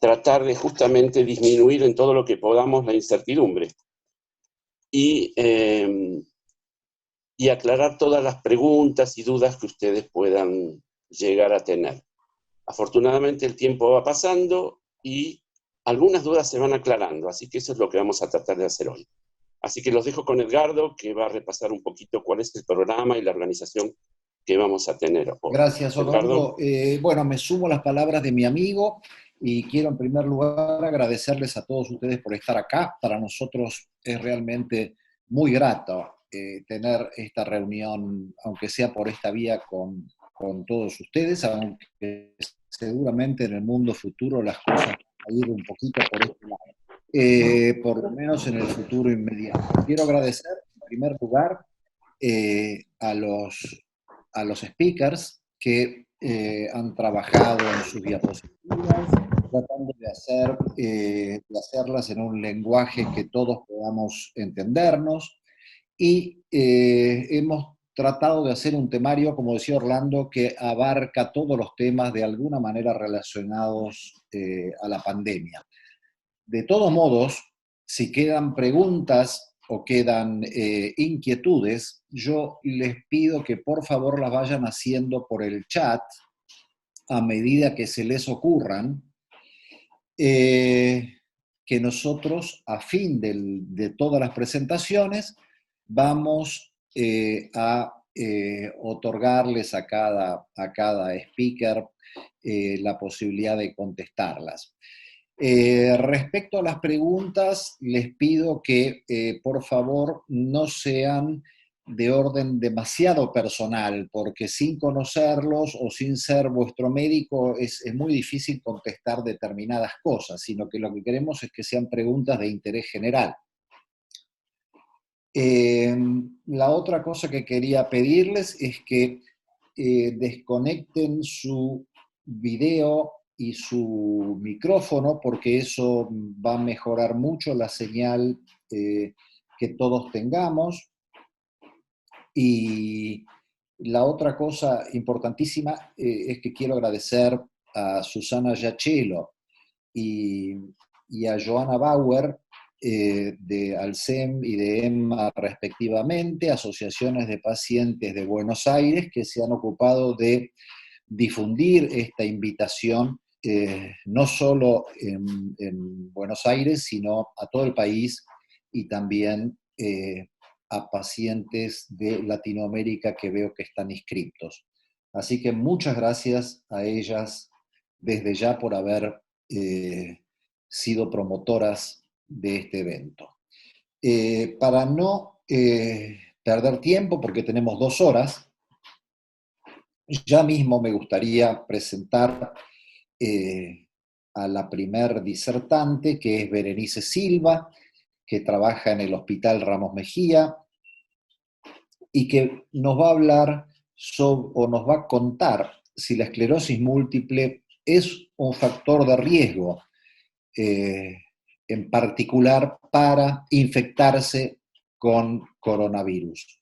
tratar de justamente disminuir en todo lo que podamos la incertidumbre y aclarar todas las preguntas y dudas que ustedes puedan llegar a tener. Afortunadamente el tiempo va pasando y algunas dudas se van aclarando, así que eso es lo que vamos a tratar de hacer hoy. Así que los dejo con Edgardo, que va a repasar un poquito cuál es el programa y la organización que vamos a tener hoy. Gracias, Edgardo. Osvaldo. Bueno, me sumo a las palabras de mi amigo y quiero en primer lugar agradecerles a todos ustedes por estar acá. Para nosotros es realmente muy grato tener esta reunión, aunque sea por esta vía, con todos ustedes, aunque seguramente en el mundo futuro las cosas van a ir un poquito por este lado, por lo menos en el futuro inmediato. Quiero agradecer en primer lugar a los speakers que han trabajado en sus diapositivas, tratando de hacerlas en un lenguaje que todos podamos entendernos, y hemos tratado de hacer un temario, como decía Orlando, que abarca todos los temas de alguna manera relacionados a la pandemia. De todos modos, si quedan preguntas o quedan inquietudes, yo les pido que por favor las vayan haciendo por el chat a medida que se les ocurran, que nosotros a fin de todas las presentaciones vamos a otorgarles a cada speaker la posibilidad de contestarlas. Respecto a las preguntas, les pido que por favor no sean de orden demasiado personal, porque sin conocerlos o sin ser vuestro médico es muy difícil contestar determinadas cosas, sino que lo que queremos es que sean preguntas de interés general. La otra cosa que quería pedirles es que desconecten su video y su micrófono, porque eso va a mejorar mucho la señal que todos tengamos. Y la otra cosa importantísima es que quiero agradecer a Susana Giacchelo y a Joana Bauer de Alcem y de EMMA respectivamente, asociaciones de pacientes de Buenos Aires que se han ocupado de difundir esta invitación no solo en Buenos Aires, sino a todo el país y también a pacientes de Latinoamérica que veo que están inscriptos. Así que muchas gracias a ellas desde ya por haber sido promotoras de este evento. Para no perder tiempo, porque tenemos 2 horas, ya mismo me gustaría presentar a la primer disertante, que es Berenice Silva, que trabaja en el Hospital Ramos Mejía y que nos va a hablar o nos va a contar si la esclerosis múltiple es un factor de riesgo, en particular para infectarse con coronavirus.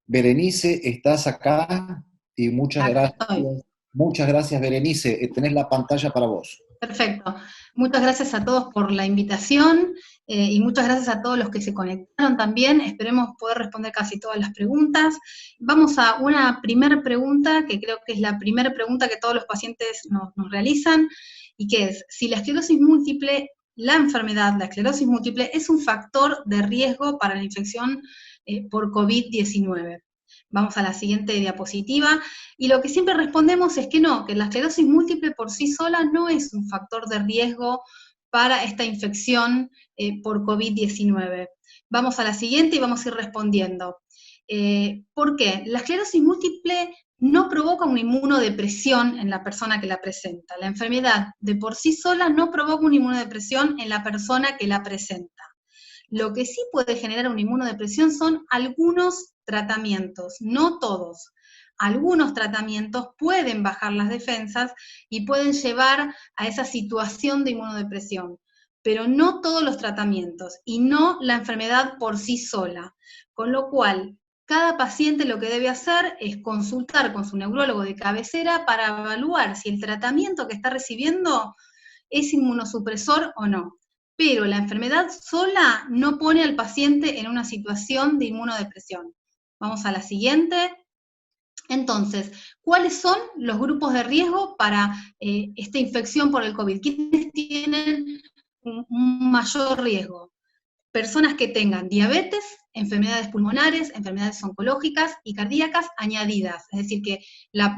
Berenice, ¿estás acá? Y muchas gracias. Muchas gracias, Berenice. Tenés la pantalla para vos. Perfecto. Muchas gracias a todos por la invitación y muchas gracias a todos los que se conectaron también. Esperemos poder responder casi todas las preguntas. Vamos a una primera pregunta, que creo que es la primera pregunta que todos los pacientes nos realizan, y que es, si la esclerosis múltiple, la enfermedad, la esclerosis múltiple, es un factor de riesgo para la infección por COVID-19. Vamos a la siguiente diapositiva, y lo que siempre respondemos es que no, que la esclerosis múltiple por sí sola no es un factor de riesgo para esta infección por COVID-19. Vamos a la siguiente y vamos a ir respondiendo. ¿Por qué? La esclerosis múltiple no provoca una inmunodepresión en la persona que la presenta. La enfermedad de por sí sola no provoca una inmunodepresión en la persona que la presenta. Lo que sí puede generar una inmunodepresión son algunos tratamientos, no todos. Algunos tratamientos pueden bajar las defensas y pueden llevar a esa situación de inmunodepresión, pero no todos los tratamientos y no la enfermedad por sí sola. Con lo cual, cada paciente lo que debe hacer es consultar con su neurólogo de cabecera para evaluar si el tratamiento que está recibiendo ¿es inmunosupresor o no? Pero la enfermedad sola no pone al paciente en una situación de inmunodepresión. Vamos a la siguiente. Entonces, ¿cuáles son los grupos de riesgo para esta infección por el COVID? ¿Quiénes tienen un mayor riesgo? Personas que tengan diabetes, enfermedades pulmonares, enfermedades oncológicas y cardíacas añadidas. Es decir, que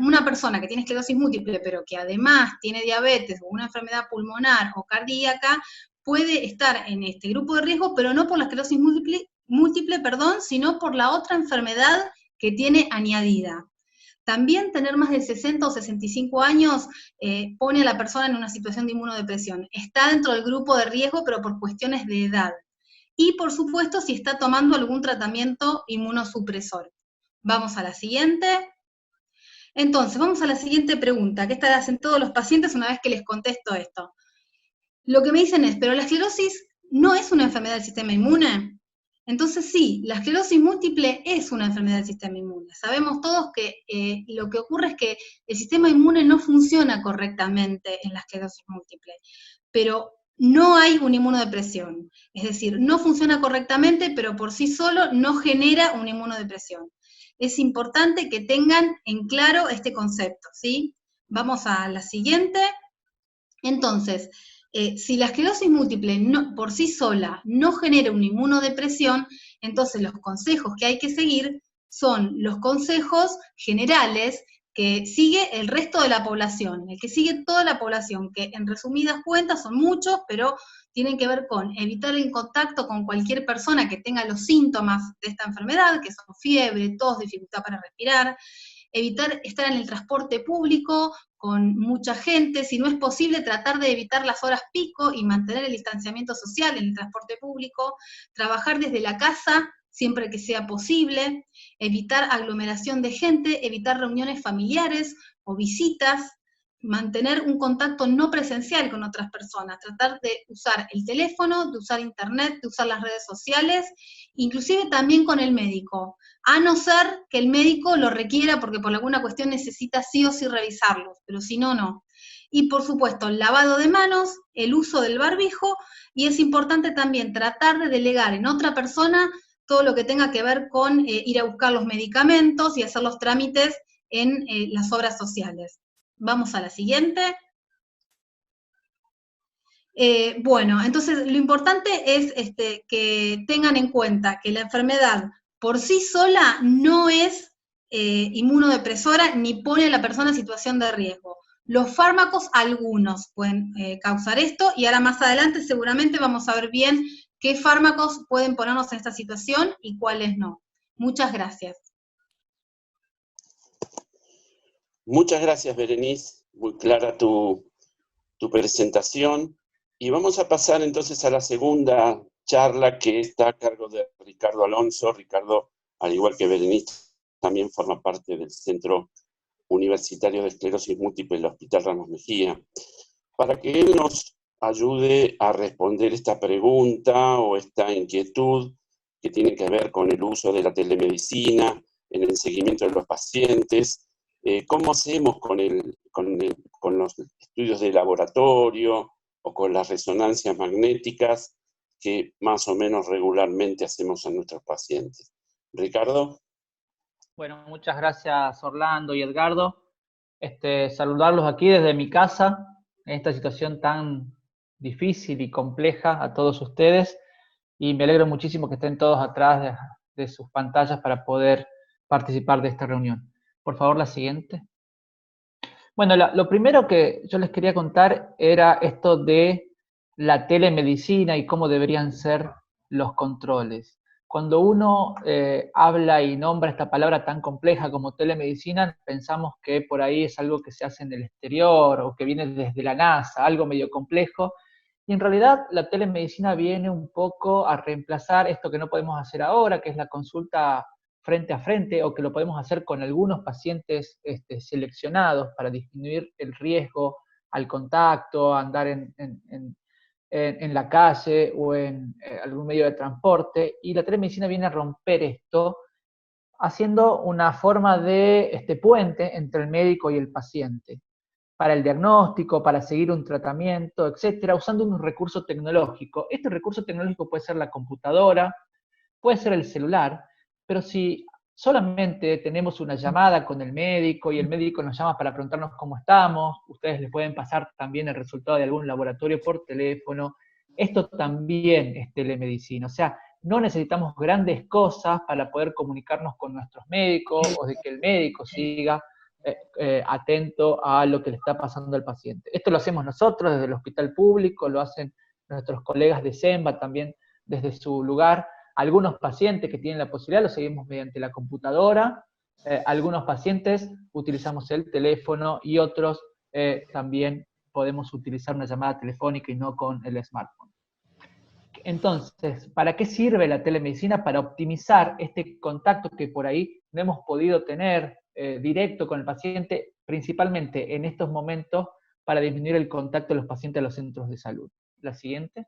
una persona que tiene esclerosis múltiple, pero que además tiene diabetes o una enfermedad pulmonar o cardíaca, puede estar en este grupo de riesgo, pero no por la esclerosis múltiple, sino por la otra enfermedad que tiene añadida. También tener más de 60 o 65 años pone a la persona en una situación de inmunodepresión. Está dentro del grupo de riesgo, pero por cuestiones de edad. Y, por supuesto, si está tomando algún tratamiento inmunosupresor. Vamos a la siguiente. Entonces, vamos a la siguiente pregunta, que esta la hacen todos los pacientes una vez que les contesto esto. Lo que me dicen es, ¿pero la esclerosis no es una enfermedad del sistema inmune? Entonces sí, la esclerosis múltiple es una enfermedad del sistema inmune. Sabemos todos que lo que ocurre es que el sistema inmune no funciona correctamente en la esclerosis múltiple, pero no hay una inmunodepresión. Es decir, no funciona correctamente, pero por sí solo no genera una inmunodepresión. Es importante que tengan en claro este concepto, ¿sí? Vamos a la siguiente. Entonces, si la esclerosis múltiple por sí sola no genera una inmunodepresión, entonces los consejos que hay que seguir son los consejos generales que sigue el resto de la población, el que sigue toda la población, que en resumidas cuentas son muchos, pero tienen que ver con evitar el contacto con cualquier persona que tenga los síntomas de esta enfermedad, que son fiebre, tos, dificultad para respirar, evitar estar en el transporte público con mucha gente, si no es posible tratar de evitar las horas pico y mantener el distanciamiento social en el transporte público, trabajar desde la casa siempre que sea posible, evitar aglomeración de gente, evitar reuniones familiares o visitas, mantener un contacto no presencial con otras personas, tratar de usar el teléfono, de usar internet, de usar las redes sociales, inclusive también con el médico, a no ser que el médico lo requiera porque por alguna cuestión necesita sí o sí revisarlos, pero si no, no. Y por supuesto, el lavado de manos, el uso del barbijo, y es importante también tratar de delegar en otra persona todo lo que tenga que ver con ir a buscar los medicamentos y hacer los trámites en las obras sociales. Vamos a la siguiente. Bueno, entonces lo importante es que tengan en cuenta que la enfermedad por sí sola no es inmunodepresora ni pone a la persona en situación de riesgo. Los fármacos, algunos pueden causar esto, y ahora más adelante seguramente vamos a ver bien qué fármacos pueden ponernos en esta situación y cuáles no. Muchas gracias. Muchas gracias, Berenice. Muy clara tu presentación. Y vamos a pasar entonces a la segunda charla, que está a cargo de Ricardo Alonso. Ricardo, al igual que Berenice, también forma parte del Centro Universitario de Esclerosis Múltiple del Hospital Ramos Mejía, para que él nos ayude a responder esta pregunta o esta inquietud que tiene que ver con el uso de la telemedicina en el seguimiento de los pacientes. ¿Cómo hacemos con los estudios de laboratorio o con las resonancias magnéticas que más o menos regularmente hacemos a nuestros pacientes? Ricardo. Bueno, muchas gracias Orlando y Edgardo. Saludarlos aquí desde mi casa, en esta situación tan difícil y compleja a todos ustedes, y me alegro muchísimo que estén todos atrás de sus pantallas para poder participar de esta reunión. Por favor, la siguiente. Bueno, lo primero que yo les quería contar era esto de la telemedicina y cómo deberían ser los controles. Cuando uno habla y nombra esta palabra tan compleja como telemedicina, pensamos que por ahí es algo que se hace en el exterior o que viene desde la NASA, algo medio complejo. Y en realidad la telemedicina viene un poco a reemplazar esto que no podemos hacer ahora, que es la consulta frente a frente, o que lo podemos hacer con algunos pacientes seleccionados para disminuir el riesgo al contacto, a andar en la calle o en algún medio de transporte, y la telemedicina viene a romper esto, haciendo una forma de puente entre el médico y el paciente. para el diagnóstico, para seguir un tratamiento, etcétera, usando un recurso tecnológico. Este recurso tecnológico puede ser la computadora, puede ser el celular, pero si solamente tenemos una llamada con el médico y el médico nos llama para preguntarnos cómo estamos, ustedes les pueden pasar también el resultado de algún laboratorio por teléfono, esto también es telemedicina, o sea, no necesitamos grandes cosas para poder comunicarnos con nuestros médicos o de que el médico siga atento a lo que le está pasando al paciente. Esto lo hacemos nosotros desde el hospital público, lo hacen nuestros colegas de SEMBA también desde su lugar. Algunos pacientes que tienen la posibilidad lo seguimos mediante la computadora, algunos pacientes utilizamos el teléfono y otros también podemos utilizar una llamada telefónica y no con el smartphone. Entonces, ¿para qué sirve la telemedicina? Para optimizar este contacto que por ahí no hemos podido tener directo con el paciente, principalmente en estos momentos, para disminuir el contacto de los pacientes a los centros de salud. La siguiente.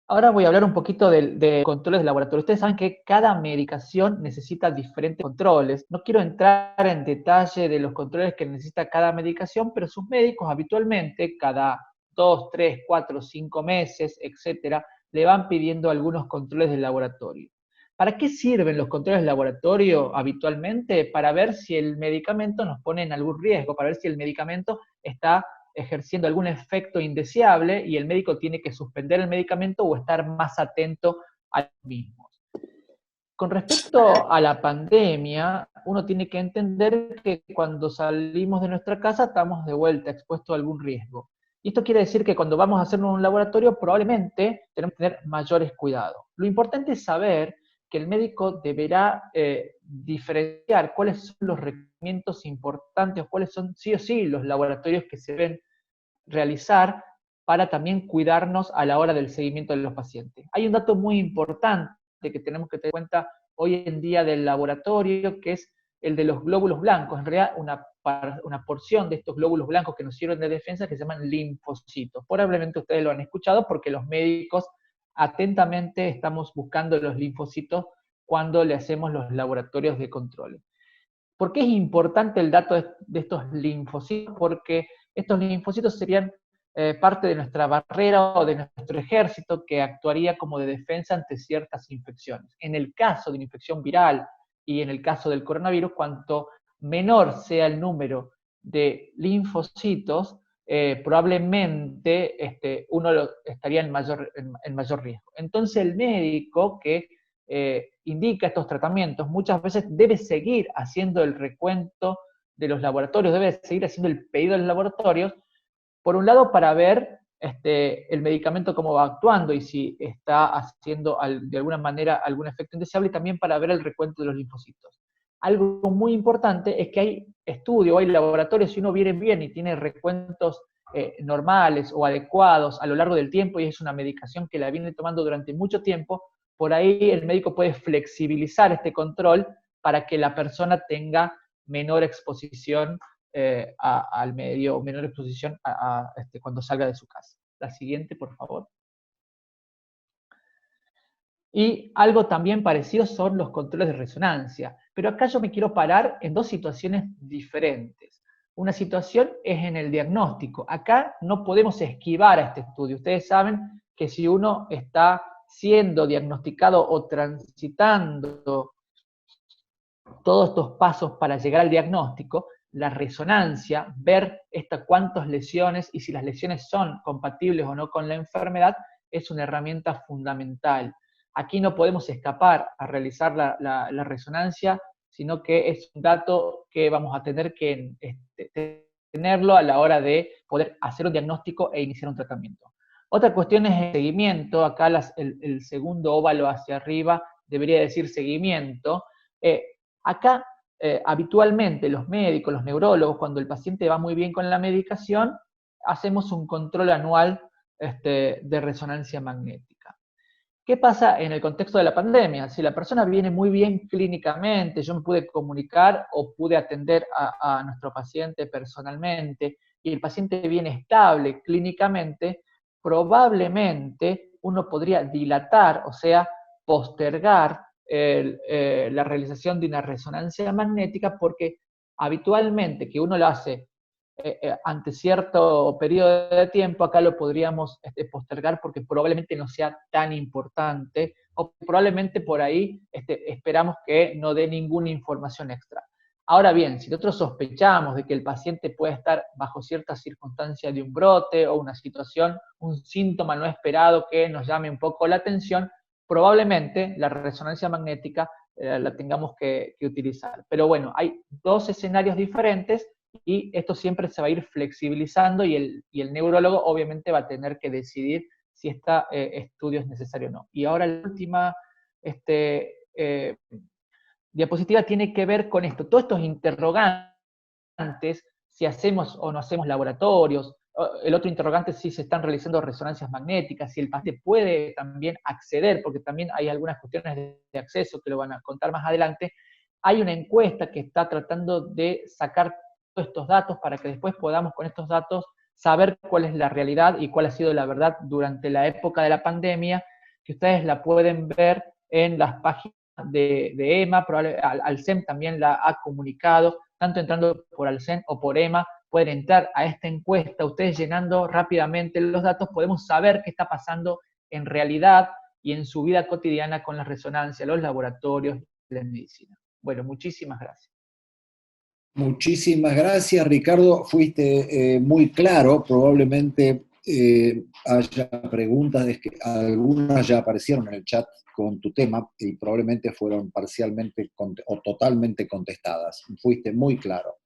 Ahora voy a hablar un poquito de controles de laboratorio. Ustedes saben que cada medicación necesita diferentes controles. No quiero entrar en detalle de los controles que necesita cada medicación, pero sus médicos habitualmente, cada 2, 3, 4, 5 meses, etcétera, le van pidiendo algunos controles de laboratorio. ¿Para qué sirven los controles de laboratorio habitualmente? Para ver si el medicamento nos pone en algún riesgo, para ver si el medicamento está ejerciendo algún efecto indeseable y el médico tiene que suspender el medicamento o estar más atento a los mismos. Con respecto a la pandemia, uno tiene que entender que cuando salimos de nuestra casa estamos de vuelta expuestos a algún riesgo. Y esto quiere decir que cuando vamos a hacernos un laboratorio probablemente tenemos que tener mayores cuidados. Lo importante es saber que el médico deberá diferenciar cuáles son los requerimientos importantes, o cuáles son sí o sí los laboratorios que se deben realizar para también cuidarnos a la hora del seguimiento de los pacientes. Hay un dato muy importante que tenemos que tener en cuenta hoy en día del laboratorio, que es el de los glóbulos blancos. En realidad, una porción de estos glóbulos blancos que nos sirven de defensa que se llaman linfocitos. Probablemente ustedes lo han escuchado porque los médicos atentamente estamos buscando los linfocitos cuando le hacemos los laboratorios de control. ¿Por qué es importante el dato de estos linfocitos? Porque estos linfocitos serían parte de nuestra barrera o de nuestro ejército que actuaría como de defensa ante ciertas infecciones. En el caso de una infección viral y en el caso del coronavirus, cuanto menor sea el número de linfocitos, probablemente uno estaría en mayor riesgo. Entonces el médico que indica estos tratamientos muchas veces debe seguir haciendo el recuento de los laboratorios, debe seguir haciendo el pedido de los laboratorios, por un lado para ver el medicamento cómo va actuando y si está haciendo de alguna manera algún efecto indeseable, y también para ver el recuento de los linfocitos. Algo muy importante es que hay estudios, hay laboratorios, si uno viene bien y tiene recuentos normales o adecuados a lo largo del tiempo y es una medicación que la viene tomando durante mucho tiempo, por ahí el médico puede flexibilizar este control para que la persona tenga menor exposición al medio, o menor exposición cuando salga de su casa. La siguiente, por favor. Y algo también parecido son los controles de resonancia. Pero acá yo me quiero parar en dos situaciones diferentes. Una situación es en el diagnóstico. Acá no podemos esquivar a este estudio. Ustedes saben que si uno está siendo diagnosticado o transitando todos estos pasos para llegar al diagnóstico, la resonancia, ver cuántas lesiones y si las lesiones son compatibles o no con la enfermedad, es una herramienta fundamental. Aquí no podemos escapar a realizar la resonancia, sino que es un dato que vamos a tener que tenerlo a la hora de poder hacer un diagnóstico e iniciar un tratamiento. Otra cuestión es el seguimiento. Acá el segundo óvalo hacia arriba debería decir seguimiento. Acá habitualmente los médicos, los neurólogos, cuando el paciente va muy bien con la medicación, hacemos un control anual de resonancia magnética. ¿Qué pasa en el contexto de la pandemia? Si la persona viene muy bien clínicamente, yo me pude comunicar o pude atender a nuestro paciente personalmente, y el paciente viene estable clínicamente, probablemente uno podría dilatar, o sea, postergar la realización de una resonancia magnética, porque habitualmente que uno lo hace ante cierto periodo de tiempo, acá lo podríamos postergar porque probablemente no sea tan importante, o probablemente por ahí esperamos que no dé ninguna información extra. Ahora bien, si nosotros sospechamos de que el paciente puede estar bajo cierta circunstancia de un brote o una situación, un síntoma no esperado que nos llame un poco la atención, probablemente la resonancia magnética la tengamos que utilizar. Pero bueno, hay dos escenarios diferentes y esto siempre se va a ir flexibilizando y el neurólogo obviamente va a tener que decidir si este estudio es necesario o no. Y ahora la última diapositiva tiene que ver con esto, todos estos interrogantes, si hacemos o no hacemos laboratorios, el otro interrogante es si se están realizando resonancias magnéticas, si el paciente puede también acceder, porque también hay algunas cuestiones de acceso que lo van a contar más adelante. Hay una encuesta que está tratando de sacar todos estos datos para que después podamos con estos datos saber cuál es la realidad y cuál ha sido la verdad durante la época de la pandemia, que ustedes la pueden ver en las páginas de EMA, Alcem también la ha comunicado, tanto entrando por Alcem o por EMA, pueden entrar a esta encuesta, ustedes llenando rápidamente los datos, podemos saber qué está pasando en realidad y en su vida cotidiana con la resonancia, los laboratorios de la medicina. Bueno, muchísimas gracias. Muchísimas gracias, Ricardo. Fuiste muy claro. Probablemente haya preguntas, algunas ya aparecieron en el chat con tu tema y probablemente fueron parcialmente o totalmente contestadas. Fuiste muy claro.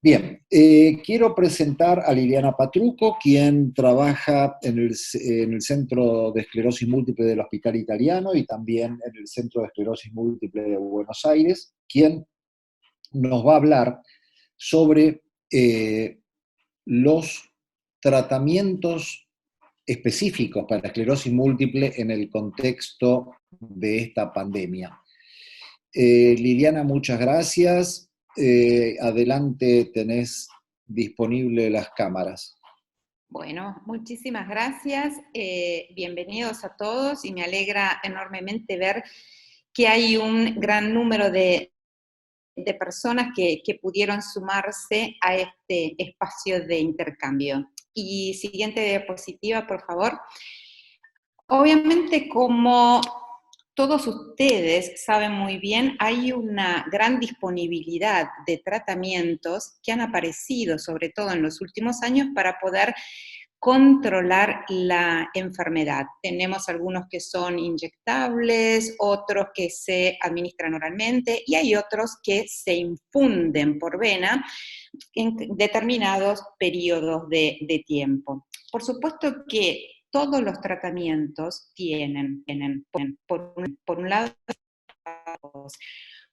Bien, quiero presentar a Liliana Patruco, quien trabaja en el Centro de Esclerosis Múltiple del Hospital Italiano y también en el Centro de Esclerosis Múltiple de Buenos Aires, quien nos va a hablar sobre los tratamientos específicos para esclerosis múltiple en el contexto de esta pandemia. Liliana, muchas gracias. Adelante, tenés disponible las cámaras. Bueno, muchísimas gracias. Bienvenidos a todos y me alegra enormemente ver que hay un gran número de personas que pudieron sumarse a este espacio de intercambio. Y siguiente diapositiva, por favor. Obviamente, como todos ustedes saben muy bien, hay una gran disponibilidad de tratamientos que han aparecido, sobre todo en los últimos años, para poder controlar la enfermedad. Tenemos algunos que son inyectables, otros que se administran oralmente y hay otros que se infunden por vena en determinados periodos de tiempo. Por supuesto que todos los tratamientos tienen por un lado,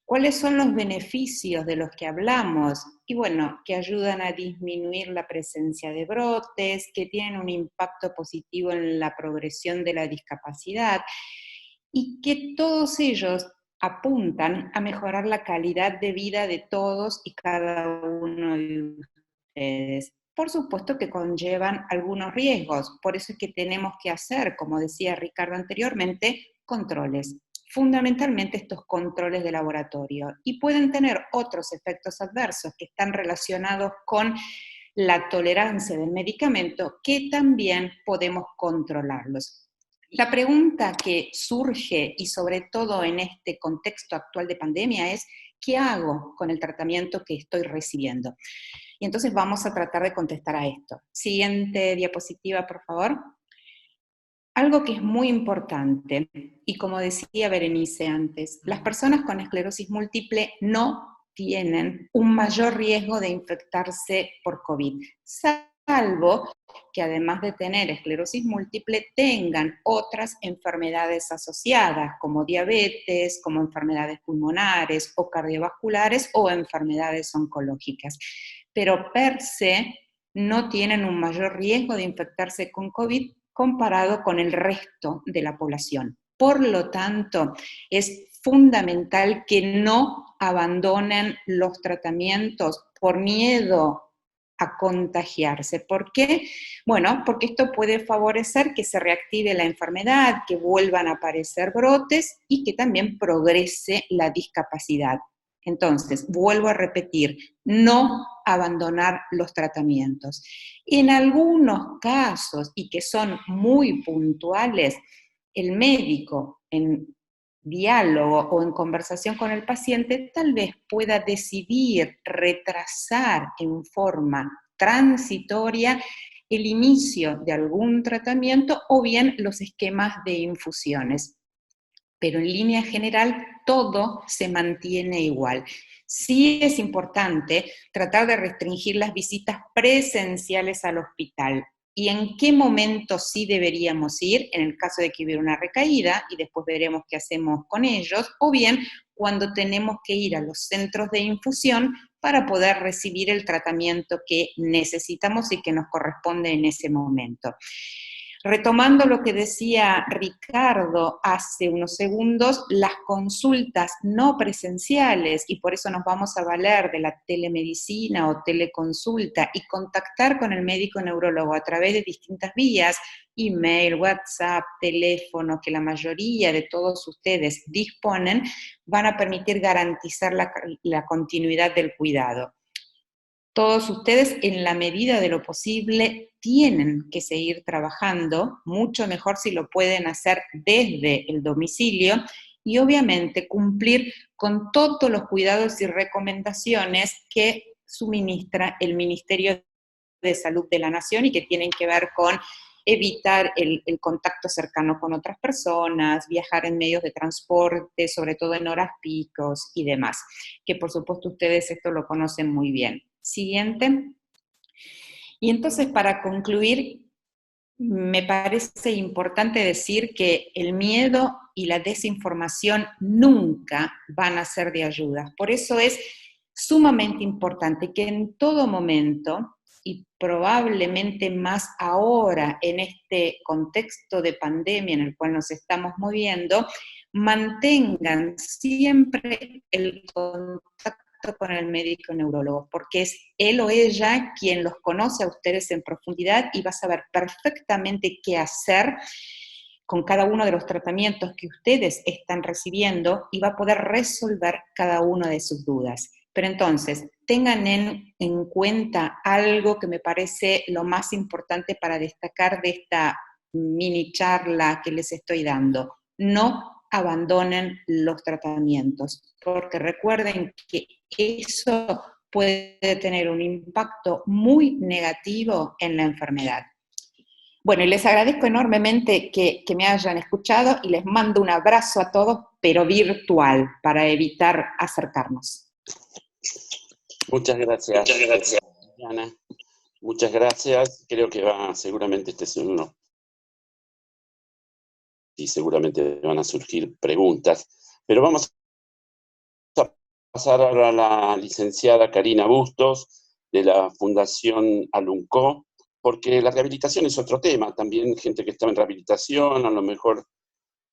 ¿cuáles son los beneficios de los que hablamos? Y bueno, que ayudan a disminuir la presencia de brotes, que tienen un impacto positivo en la progresión de la discapacidad, y que todos ellos apuntan a mejorar la calidad de vida de todos y cada uno de ustedes. Por supuesto que conllevan algunos riesgos, por eso es que tenemos que hacer, como decía Ricardo anteriormente, controles. Fundamentalmente estos controles de laboratorio, y pueden tener otros efectos adversos que están relacionados con la tolerancia del medicamento, que también podemos controlarlos. La pregunta que surge, y sobre todo en este contexto actual de pandemia, es ¿qué hago con el tratamiento que estoy recibiendo? Y entonces vamos a tratar de contestar a esto. Siguiente diapositiva, por favor. Algo que es muy importante, y como decía Berenice antes, las personas con esclerosis múltiple no tienen un mayor riesgo de infectarse por COVID, salvo que además de tener esclerosis múltiple tengan otras enfermedades asociadas, como diabetes, como enfermedades pulmonares o cardiovasculares o enfermedades oncológicas. Pero per se no tienen un mayor riesgo de infectarse con COVID comparado con el resto de la población. Por lo tanto, es fundamental que no abandonen los tratamientos por miedo a contagiarse. ¿Por qué? Bueno, porque esto puede favorecer que se reactive la enfermedad, que vuelvan a aparecer brotes y que también progrese la discapacidad. Entonces, vuelvo a repetir, no abandonar los tratamientos. En algunos casos, y que son muy puntuales, el médico en diálogo o en conversación con el paciente tal vez pueda decidir retrasar en forma transitoria el inicio de algún tratamiento o bien los esquemas de infusiones. Pero en línea general todo se mantiene igual. Sí es importante tratar de restringir las visitas presenciales al hospital. ¿Y en qué momento sí deberíamos ir? En el caso de que hubiera una recaída, y después veremos qué hacemos con ellos, o bien cuando tenemos que ir a los centros de infusión para poder recibir el tratamiento que necesitamos y que nos corresponde en ese momento. Retomando lo que decía Ricardo hace unos segundos, las consultas no presenciales, y por eso nos vamos a valer de la telemedicina o teleconsulta y contactar con el médico neurólogo a través de distintas vías, email, WhatsApp, teléfono, que la mayoría de todos ustedes disponen, van a permitir garantizar la continuidad del cuidado. Todos ustedes, en la medida de lo posible, tienen que seguir trabajando, mucho mejor si lo pueden hacer desde el domicilio, y obviamente cumplir con todos los cuidados y recomendaciones que suministra el Ministerio de Salud de la Nación y que tienen que ver con evitar el contacto cercano con otras personas, viajar en medios de transporte, sobre todo en horas picos y demás, que por supuesto ustedes esto lo conocen muy bien. Siguiente. Y entonces, para concluir, me parece importante decir que el miedo y la desinformación nunca van a ser de ayuda. Por eso es sumamente importante que en todo momento, y probablemente más ahora en este contexto de pandemia en el cual nos estamos moviendo, mantengan siempre el contacto con el médico neurólogo, porque es él o ella quien los conoce a ustedes en profundidad y va a saber perfectamente qué hacer con cada uno de los tratamientos que ustedes están recibiendo y va a poder resolver cada una de sus dudas. Pero entonces, tengan en cuenta algo que me parece lo más importante para destacar de esta mini charla que les estoy dando. No abandonen los tratamientos, porque recuerden que eso puede tener un impacto muy negativo en la enfermedad. Bueno, y les agradezco enormemente que me hayan escuchado y les mando un abrazo a todos, pero virtual, para evitar acercarnos. Muchas gracias. Muchas gracias, Ana. Muchas gracias. Creo que seguramente este es uno. Y seguramente van a surgir preguntas. Pero vamos a pasar ahora a la licenciada Karina Bustos, de la Fundación Alunco, porque la rehabilitación es otro tema. También gente que estaba en rehabilitación, a lo mejor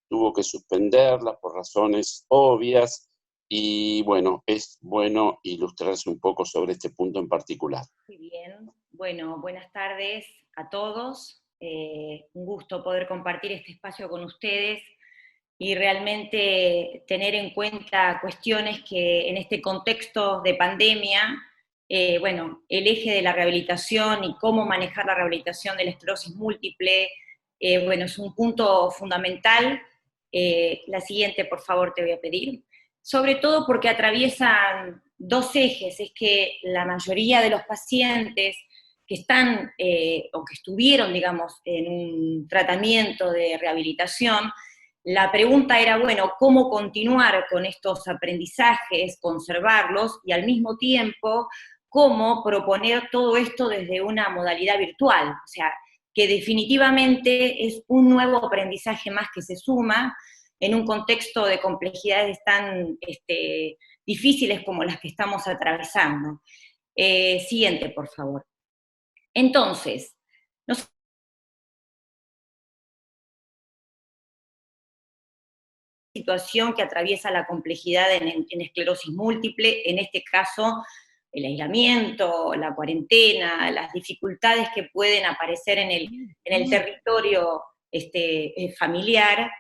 tuvo que suspenderla por razones obvias, y bueno, es bueno ilustrarse un poco sobre este punto en particular. Muy bien, bueno, buenas tardes a todos. Un gusto poder compartir este espacio con ustedes y realmente tener en cuenta cuestiones que en este contexto de pandemia, bueno, el eje de la rehabilitación y cómo manejar la rehabilitación de la esclerosis múltiple, bueno, es un punto fundamental. La siguiente, por favor, te voy a pedir. Sobre todo porque atraviesan dos ejes, es que la mayoría de los pacientes que están o que estuvieron, digamos, en un tratamiento de rehabilitación, la pregunta era, bueno, ¿cómo continuar con estos aprendizajes, conservarlos y al mismo tiempo cómo proponer todo esto desde una modalidad virtual? O sea, que definitivamente es un nuevo aprendizaje más que se suma en un contexto de complejidades tan difíciles como las que estamos atravesando. Siguiente, por favor. Entonces, situación que atraviesa la complejidad en esclerosis múltiple, en este caso el aislamiento, la cuarentena, las dificultades que pueden aparecer en el territorio familiar,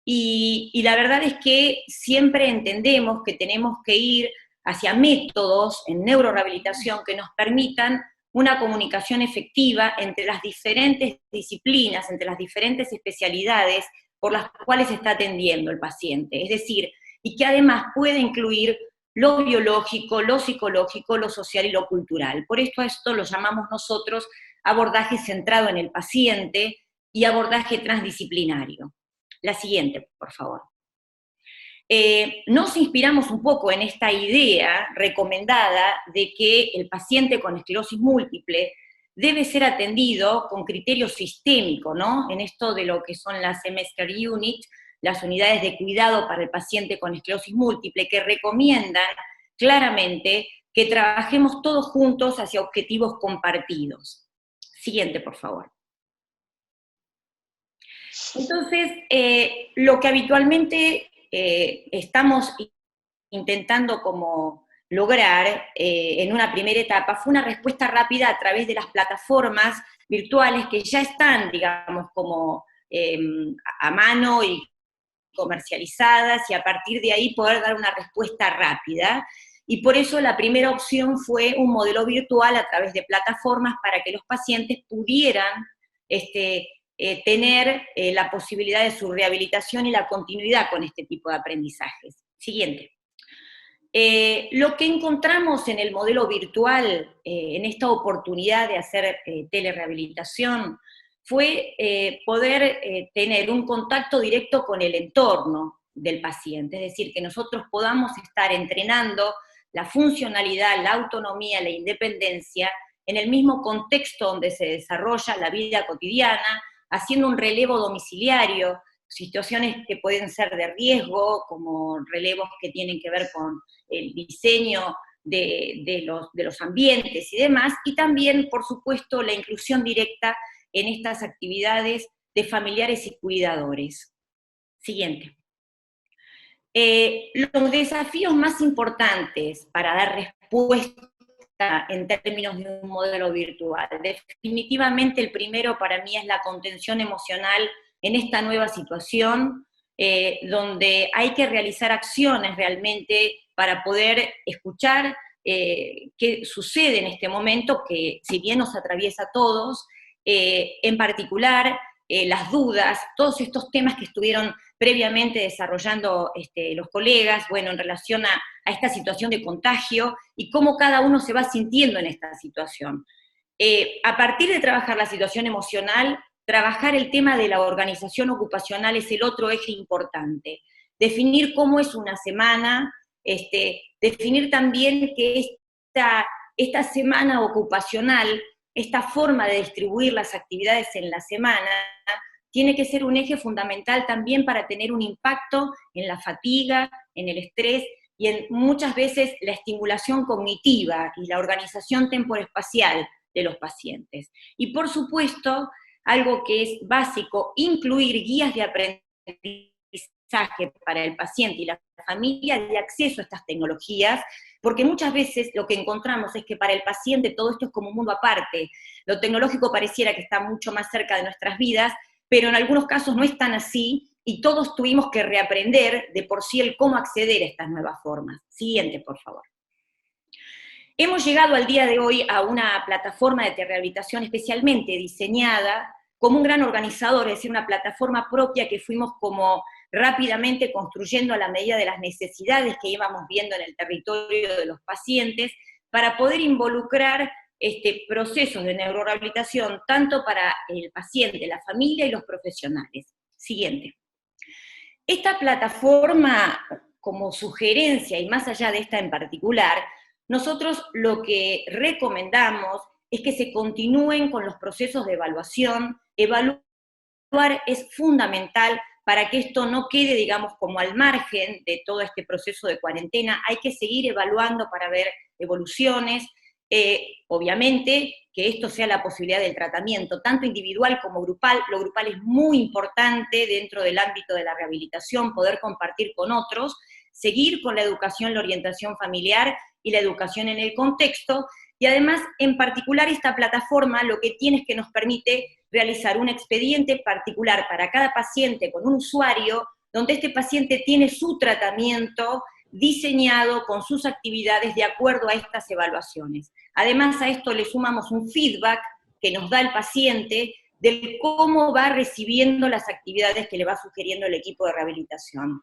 y la verdad es que siempre entendemos que tenemos que ir hacia métodos en neurorehabilitación que nos permitan una comunicación efectiva entre las diferentes disciplinas, entre las diferentes especialidades por las cuales está atendiendo el paciente. Es decir, y que además puede incluir lo biológico, lo psicológico, lo social y lo cultural. Por esto lo llamamos nosotros abordaje centrado en el paciente y abordaje transdisciplinario. La siguiente, por favor. Nos inspiramos un poco en esta idea recomendada de que el paciente con esclerosis múltiple debe ser atendido con criterio sistémico, ¿no? En esto de lo que son las MS Care Unit, las unidades de cuidado para el paciente con esclerosis múltiple, que recomiendan claramente que trabajemos todos juntos hacia objetivos compartidos. Siguiente, por favor. Entonces, lo que habitualmente estamos intentando como lograr en una primera etapa fue una respuesta rápida a través de las plataformas virtuales que ya están, digamos, como a mano y comercializadas, y a partir de ahí poder dar una respuesta rápida. Y por eso la primera opción fue un modelo virtual a través de plataformas para que los pacientes pudieran tener la posibilidad de su rehabilitación y la continuidad con este tipo de aprendizajes. Siguiente. Lo que encontramos en el modelo virtual, en esta oportunidad de hacer telerehabilitación, fue poder tener un contacto directo con el entorno del paciente, es decir, que nosotros podamos estar entrenando la funcionalidad, la autonomía, la independencia, en el mismo contexto donde se desarrolla la vida cotidiana, haciendo un relevo domiciliario, situaciones que pueden ser de riesgo, como relevos que tienen que ver con el diseño de los ambientes y demás, y también, por supuesto, la inclusión directa en estas actividades de familiares y cuidadores. Siguiente. Los desafíos más importantes para dar respuesta en términos de un modelo virtual. Definitivamente el primero para mí es la contención emocional en esta nueva situación, donde hay que realizar acciones realmente para poder escuchar qué sucede en este momento, que si bien nos atraviesa a todos, en particular las dudas, todos estos temas que estuvieron previamente desarrollando los colegas, bueno, en relación a esta situación de contagio y cómo cada uno se va sintiendo en esta situación. A partir de trabajar la situación emocional, trabajar el tema de la organización ocupacional es el otro eje importante. Definir cómo es una semana, definir también que esta semana ocupacional, esta forma de distribuir las actividades en la semana, tiene que ser un eje fundamental también para tener un impacto en la fatiga, en el estrés y en muchas veces la estimulación cognitiva y la organización temporoespacial de los pacientes. Y por supuesto, algo que es básico, incluir guías de aprendizaje para el paciente y la familia de acceso a estas tecnologías, porque muchas veces lo que encontramos es que para el paciente todo esto es como un mundo aparte. Lo tecnológico pareciera que está mucho más cerca de nuestras vidas, pero en algunos casos no es tan así, y todos tuvimos que reaprender de por sí el cómo acceder a estas nuevas formas. Siguiente, por favor. Hemos llegado al día de hoy a una plataforma de telerehabilitación especialmente diseñada como un gran organizador, es decir, una plataforma propia que fuimos como rápidamente construyendo a la medida de las necesidades que íbamos viendo en el territorio de los pacientes, para poder involucrar procesos de neurorehabilitación tanto para el paciente, la familia y los profesionales. Siguiente. Esta plataforma, como sugerencia, y más allá de esta en particular, nosotros lo que recomendamos es que se continúen con los procesos de evaluación. Evaluar es fundamental para que esto no quede, digamos, como al margen de todo este proceso de cuarentena. Hay que seguir evaluando para ver evoluciones. Obviamente que esto sea la posibilidad del tratamiento, tanto individual como grupal. Lo grupal es muy importante dentro del ámbito de la rehabilitación, poder compartir con otros. seguir con la educación, la orientación familiar y la educación en el contexto, y además, en particular, esta plataforma lo que tiene es que nos permite realizar un expediente particular para cada paciente con un usuario, donde este paciente tiene su tratamiento diseñado con sus actividades de acuerdo a estas evaluaciones. Además, a esto le sumamos un feedback que nos da el paciente del cómo va recibiendo las actividades que le va sugiriendo el equipo de rehabilitación.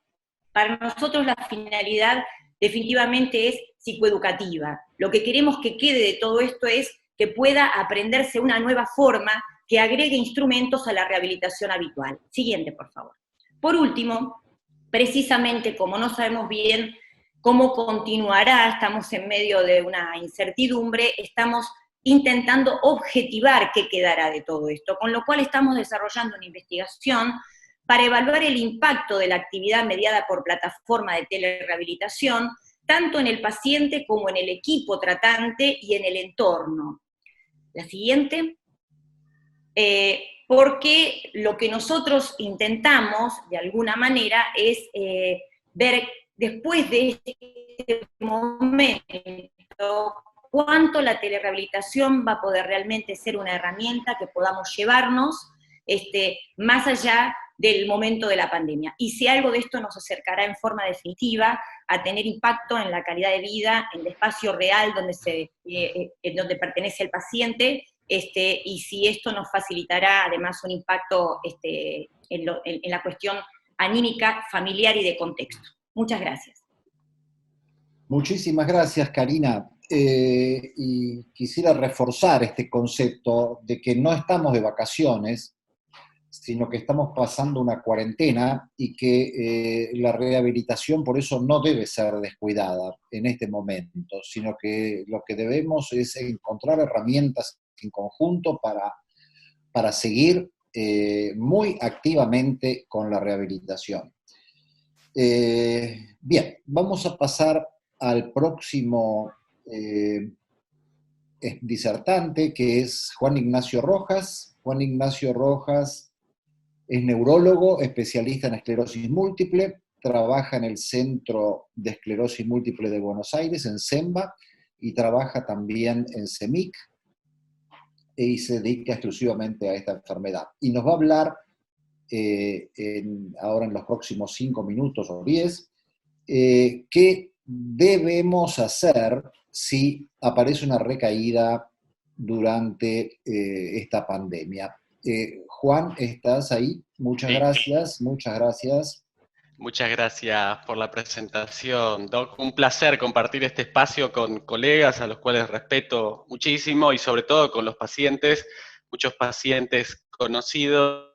Para nosotros la finalidad definitivamente es psicoeducativa. Lo que queremos que quede de todo esto es que pueda aprenderse una nueva forma que agregue instrumentos a la rehabilitación habitual. Siguiente, por favor. Por último, precisamente como no sabemos bien cómo continuará, estamos en medio de una incertidumbre, estamos intentando objetivar qué quedará de todo esto, con lo cual estamos desarrollando una investigación para evaluar el impacto de la actividad mediada por plataforma de telerehabilitación, tanto en el paciente como en el equipo tratante y en el entorno. La siguiente. Porque lo que nosotros intentamos, de alguna manera, es ver después de este momento cuánto la telerehabilitación va a poder realmente ser una herramienta que podamos llevarnos más allá del momento de la pandemia. Y si algo de esto nos acercará en forma definitiva a tener impacto en la calidad de vida, en el espacio real donde pertenece el paciente, y si esto nos facilitará además un impacto en la cuestión anímica, familiar y de contexto. Muchas gracias. Muchísimas gracias, Karina. Y quisiera reforzar este concepto de que no estamos de vacaciones, sino que estamos pasando una cuarentena y que la rehabilitación por eso no debe ser descuidada en este momento, sino que lo que debemos es encontrar herramientas en conjunto para seguir muy activamente con la rehabilitación. Bien, vamos a pasar al próximo disertante, que es Juan Ignacio Rojas. Juan Ignacio Rojas es neurólogo, especialista en esclerosis múltiple, trabaja en el Centro de Esclerosis Múltiple de Buenos Aires, en CEMBA, y trabaja también en CEMIC, y se dedica exclusivamente a esta enfermedad. Y nos va a hablar ahora en los próximos 5 minutos o 10, qué debemos hacer si aparece una recaída durante esta pandemia. Juan, ¿estás ahí? Muchas gracias, muchas gracias. Muchas gracias por la presentación, Doc. Un placer compartir este espacio con colegas a los cuales respeto muchísimo y sobre todo con los pacientes, muchos pacientes conocidos,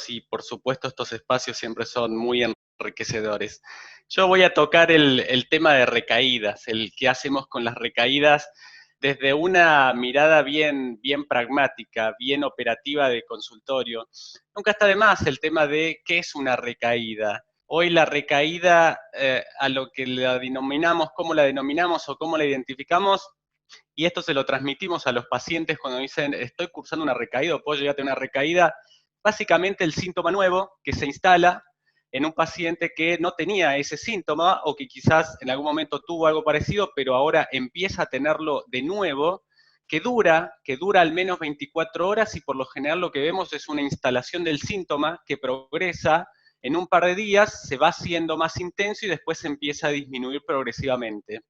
y por supuesto estos espacios siempre son muy enriquecedores. Yo voy a tocar el tema de recaídas, el qué hacemos con las recaídas desde una mirada bien pragmática, bien operativa de consultorio. Nunca está de más el tema de qué es una recaída. Hoy la recaída, a lo que la denominamos, cómo la denominamos o cómo la identificamos, y esto se lo transmitimos a los pacientes cuando dicen estoy cursando una recaída o puedo llegar a tener una recaída, básicamente el síntoma nuevo que se instala en un paciente que no tenía ese síntoma o que quizás en algún momento tuvo algo parecido, pero ahora empieza a tenerlo de nuevo, que dura al menos 24 horas y por lo general lo que vemos es una instalación del síntoma que progresa en un par de días, se va haciendo más intenso y después se empieza a disminuir progresivamente.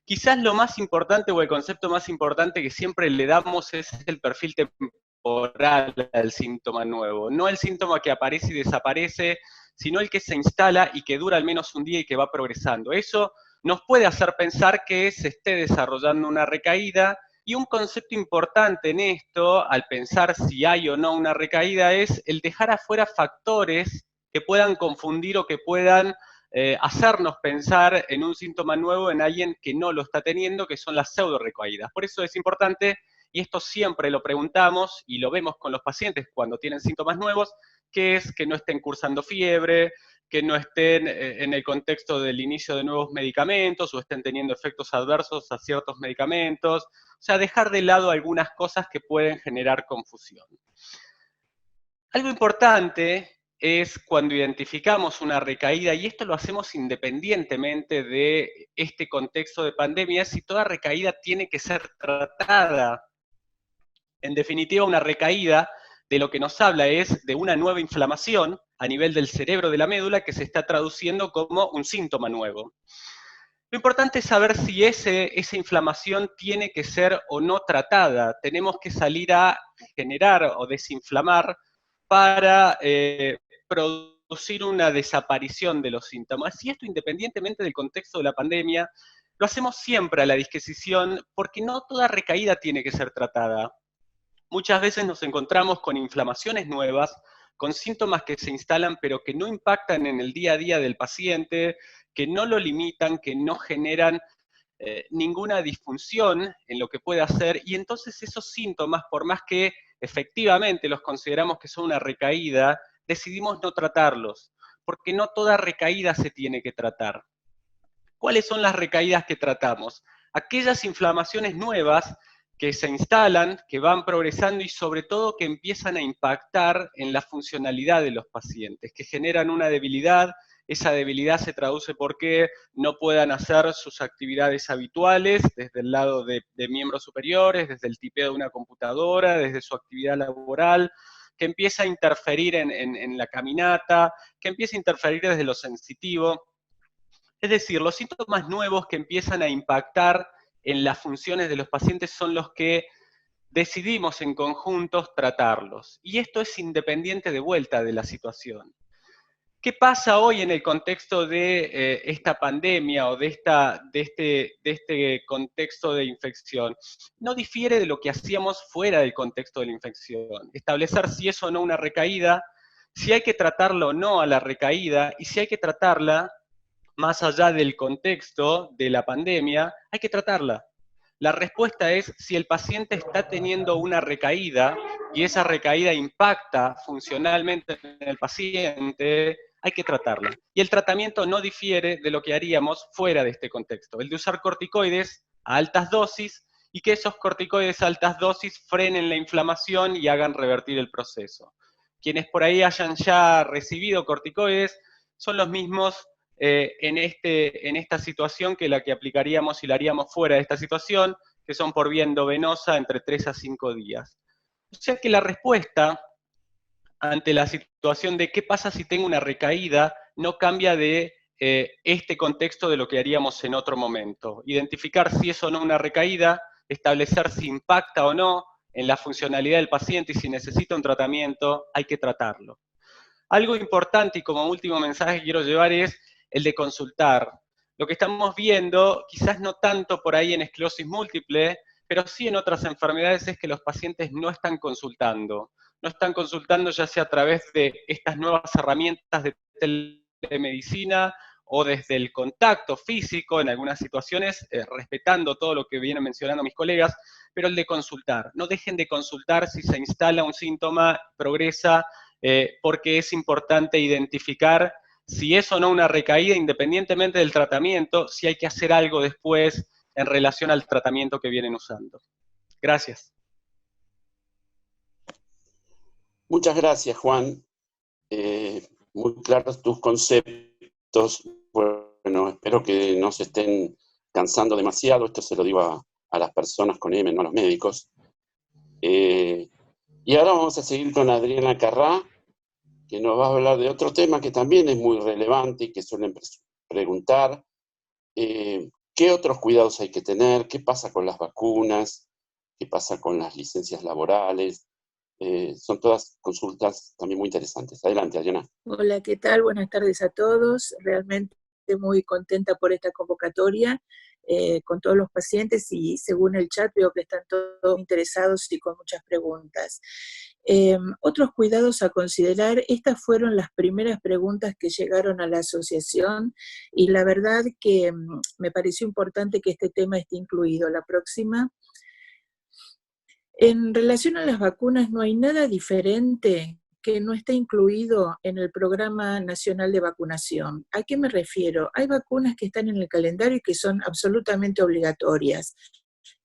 Quizás lo más importante o el concepto más importante que siempre le damos es el perfil temporal al síntoma nuevo. No el síntoma que aparece y desaparece, sino el que se instala y que dura al menos un día y que va progresando. Eso nos puede hacer pensar que se esté desarrollando una recaída, y un concepto importante en esto, al pensar si hay o no una recaída, es el dejar afuera factores que puedan confundir o que puedan hacernos pensar en un síntoma nuevo en alguien que no lo está teniendo, que son las pseudo recaídas. Por eso es importante, y esto siempre lo preguntamos y lo vemos con los pacientes cuando tienen síntomas nuevos, que es que no estén cursando fiebre, que no estén en el contexto del inicio de nuevos medicamentos o estén teniendo efectos adversos a ciertos medicamentos. O sea, dejar de lado algunas cosas que pueden generar confusión. Algo importante es cuando identificamos una recaída, y esto lo hacemos independientemente de este contexto de pandemia, si toda recaída tiene que ser tratada. En definitiva, una recaída de lo que nos habla es de una nueva inflamación a nivel del cerebro de la médula que se está traduciendo como un síntoma nuevo. Lo importante es saber si esa inflamación tiene que ser o no tratada. Tenemos que salir a generar o desinflamar para producir una desaparición de los síntomas. Y esto, independientemente del contexto de la pandemia, lo hacemos siempre a la disquisición porque no toda recaída tiene que ser tratada. Muchas veces nos encontramos con inflamaciones nuevas, con síntomas que se instalan pero que no impactan en el día a día del paciente, que no lo limitan, que no generan ninguna disfunción en lo que puede hacer, y entonces esos síntomas, por más que efectivamente los consideramos que son una recaída, decidimos no tratarlos, porque no toda recaída se tiene que tratar. ¿Cuáles son las recaídas que tratamos? Aquellas inflamaciones nuevas que se instalan, que van progresando y sobre todo que empiezan a impactar en la funcionalidad de los pacientes, que generan una debilidad. Esa debilidad se traduce porque no puedan hacer sus actividades habituales desde el lado de miembros superiores, desde el tipeo de una computadora, desde su actividad laboral, que empieza a interferir en la caminata, que empieza a interferir desde lo sensitivo. Es decir, los síntomas nuevos que empiezan a impactar en las funciones de los pacientes son los que decidimos en conjuntos tratarlos. Y esto es independiente de vuelta de la situación. ¿Qué pasa hoy en el contexto de esta pandemia o de este contexto de infección? No difiere de lo que hacíamos fuera del contexto de la infección. Establecer si es o no una recaída, si hay que tratarla o no a la recaída, y si hay que tratarla más allá del contexto de la pandemia, hay que tratarla. La respuesta es si el paciente está teniendo una recaída y esa recaída impacta funcionalmente en el paciente, hay que tratarla. Y el tratamiento no difiere de lo que haríamos fuera de este contexto, el de usar corticoides a altas dosis y que esos corticoides a altas dosis frenen la inflamación y hagan revertir el proceso. Quienes por ahí hayan ya recibido corticoides son los mismos en esta situación que la que aplicaríamos si la haríamos fuera de esta situación, que son por vía endovenosa entre 3 a 5 días. O sea que la respuesta ante la situación de qué pasa si tengo una recaída no cambia de este contexto de lo que haríamos en otro momento. Identificar si es o no una recaída, establecer si impacta o no en la funcionalidad del paciente y si necesita un tratamiento, hay que tratarlo. Algo importante y como último mensaje que quiero llevar es el de consultar. Lo que estamos viendo, quizás no tanto por ahí en esclerosis múltiple, pero sí en otras enfermedades, es que los pacientes no están consultando. No están consultando ya sea a través de estas nuevas herramientas de telemedicina o desde el contacto físico en algunas situaciones, respetando todo lo que vienen mencionando mis colegas, pero el de consultar. No dejen de consultar si se instala un síntoma, progresa, porque es importante identificar si es o no una recaída, independientemente del tratamiento, si hay que hacer algo después en relación al tratamiento que vienen usando. Gracias. Muchas gracias, Juan. Muy claros tus conceptos. Bueno, espero que no se estén cansando demasiado. Esto se lo digo a las personas con M, no a los médicos. Y ahora vamos a seguir con Adriana Carrá, que nos va a hablar de otro tema que también es muy relevante y que suelen preguntar. ¿Qué otros cuidados hay que tener? ¿Qué pasa con las vacunas? ¿Qué pasa con las licencias laborales? Son todas consultas también muy interesantes. Adelante, Adriana. Hola, ¿qué tal? Buenas tardes a todos. Realmente muy contenta por esta convocatoria con todos los pacientes y según el chat veo que están todos interesados y con muchas preguntas. Otros cuidados a considerar, estas fueron las primeras preguntas que llegaron a la asociación y la verdad que me pareció importante que este tema esté incluido. La próxima. En relación a las vacunas, no hay nada diferente que no esté incluido en el Programa Nacional de Vacunación. ¿A qué me refiero? Hay vacunas que están en el calendario y que son absolutamente obligatorias.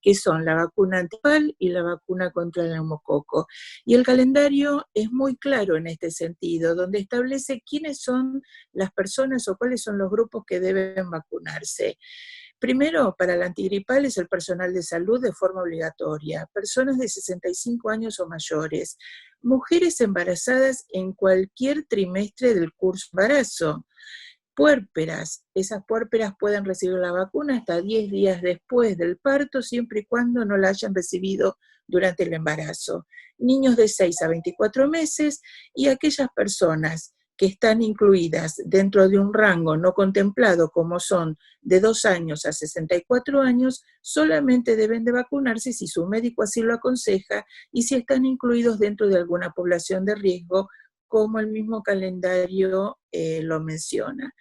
que son la vacuna antigripal y la vacuna contra el neumococo. Y el calendario es muy claro en este sentido, donde establece quiénes son las personas o cuáles son los grupos que deben vacunarse. Primero, para la antigripal es el personal de salud de forma obligatoria, personas de 65 años o mayores, mujeres embarazadas en cualquier trimestre del curso de embarazo, puérperas, esas puérperas pueden recibir la vacuna hasta 10 días después del parto, siempre y cuando no la hayan recibido durante el embarazo. Niños de 6 a 24 meses y aquellas personas que están incluidas dentro de un rango no contemplado, como son de 2 años a 64 años, solamente deben de vacunarse si su médico así lo aconseja y si están incluidos dentro de alguna población de riesgo, como el mismo calendario lo menciona.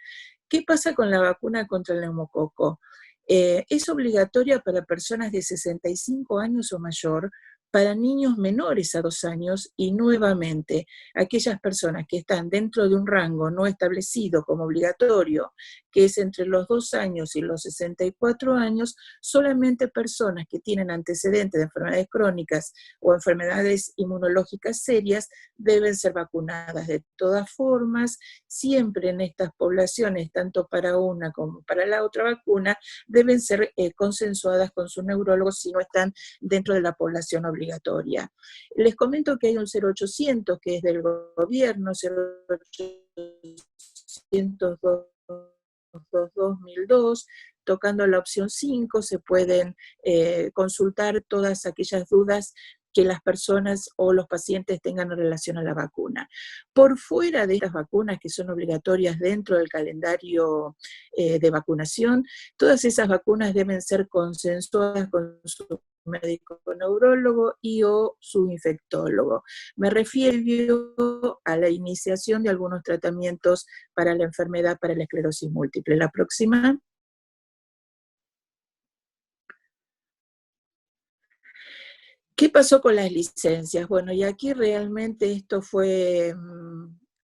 ¿Qué pasa con la vacuna contra el neumococo? Es obligatoria para personas de 65 años o mayor, para niños menores a 2 años y nuevamente aquellas personas que están dentro de un rango no establecido como obligatorio, que es entre los 2 años y los 64 años, solamente personas que tienen antecedentes de enfermedades crónicas o enfermedades inmunológicas serias deben ser vacunadas. De todas formas, siempre en estas poblaciones, tanto para una como para la otra vacuna, deben ser consensuadas con su neurólogo si no están dentro de la población obligatoria. Les comento que hay un 0800 que es del gobierno, 0800-2002, tocando la opción 5 se pueden consultar todas aquellas dudas que las personas o los pacientes tengan en relación a la vacuna. Por fuera de estas vacunas que son obligatorias dentro del calendario de vacunación, todas esas vacunas deben ser consensuadas con su médico neurólogo y o su infectólogo. Me refiero a la iniciación de algunos tratamientos para la enfermedad, para la esclerosis múltiple. La próxima. ¿Qué pasó con las licencias? Bueno, y aquí realmente esto fue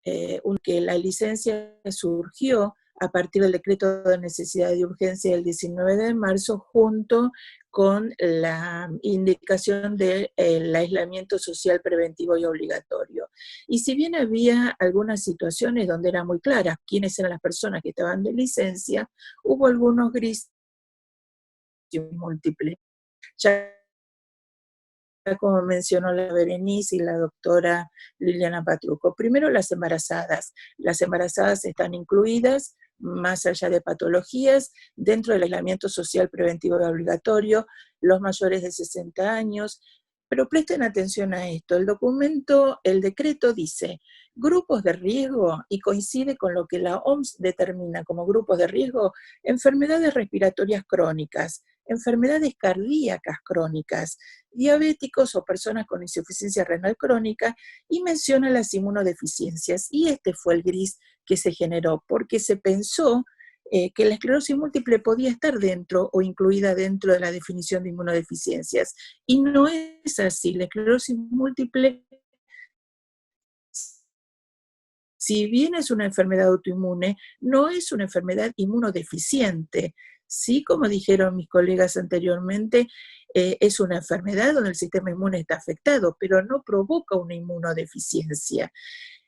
que la licencia surgió a partir del decreto de necesidad y urgencia del 19 de marzo, junto con la indicación del aislamiento social preventivo y obligatorio. Y si bien había algunas situaciones donde era muy clara quiénes eran las personas que estaban de licencia, hubo algunos grises múltiples. Ya como mencionó la Berenice y la doctora Liliana Patruco. Primero, las embarazadas. Las embarazadas están incluidas, más allá de patologías, dentro del aislamiento social preventivo y obligatorio, los mayores de 60 años. Pero presten atención a esto. El documento, el decreto dice, grupos de riesgo, y coincide con lo que la OMS determina como grupos de riesgo, enfermedades respiratorias crónicas, enfermedades cardíacas crónicas, diabéticos o personas con insuficiencia renal crónica, y menciona las inmunodeficiencias. Y este fue el gris que se generó, porque se pensó que la esclerosis múltiple podía estar dentro o incluida dentro de la definición de inmunodeficiencias. Y no es así. La esclerosis múltiple, si bien es una enfermedad autoinmune, no es una enfermedad inmunodeficiente. Sí, como dijeron mis colegas anteriormente, es una enfermedad donde el sistema inmune está afectado, pero no provoca una inmunodeficiencia.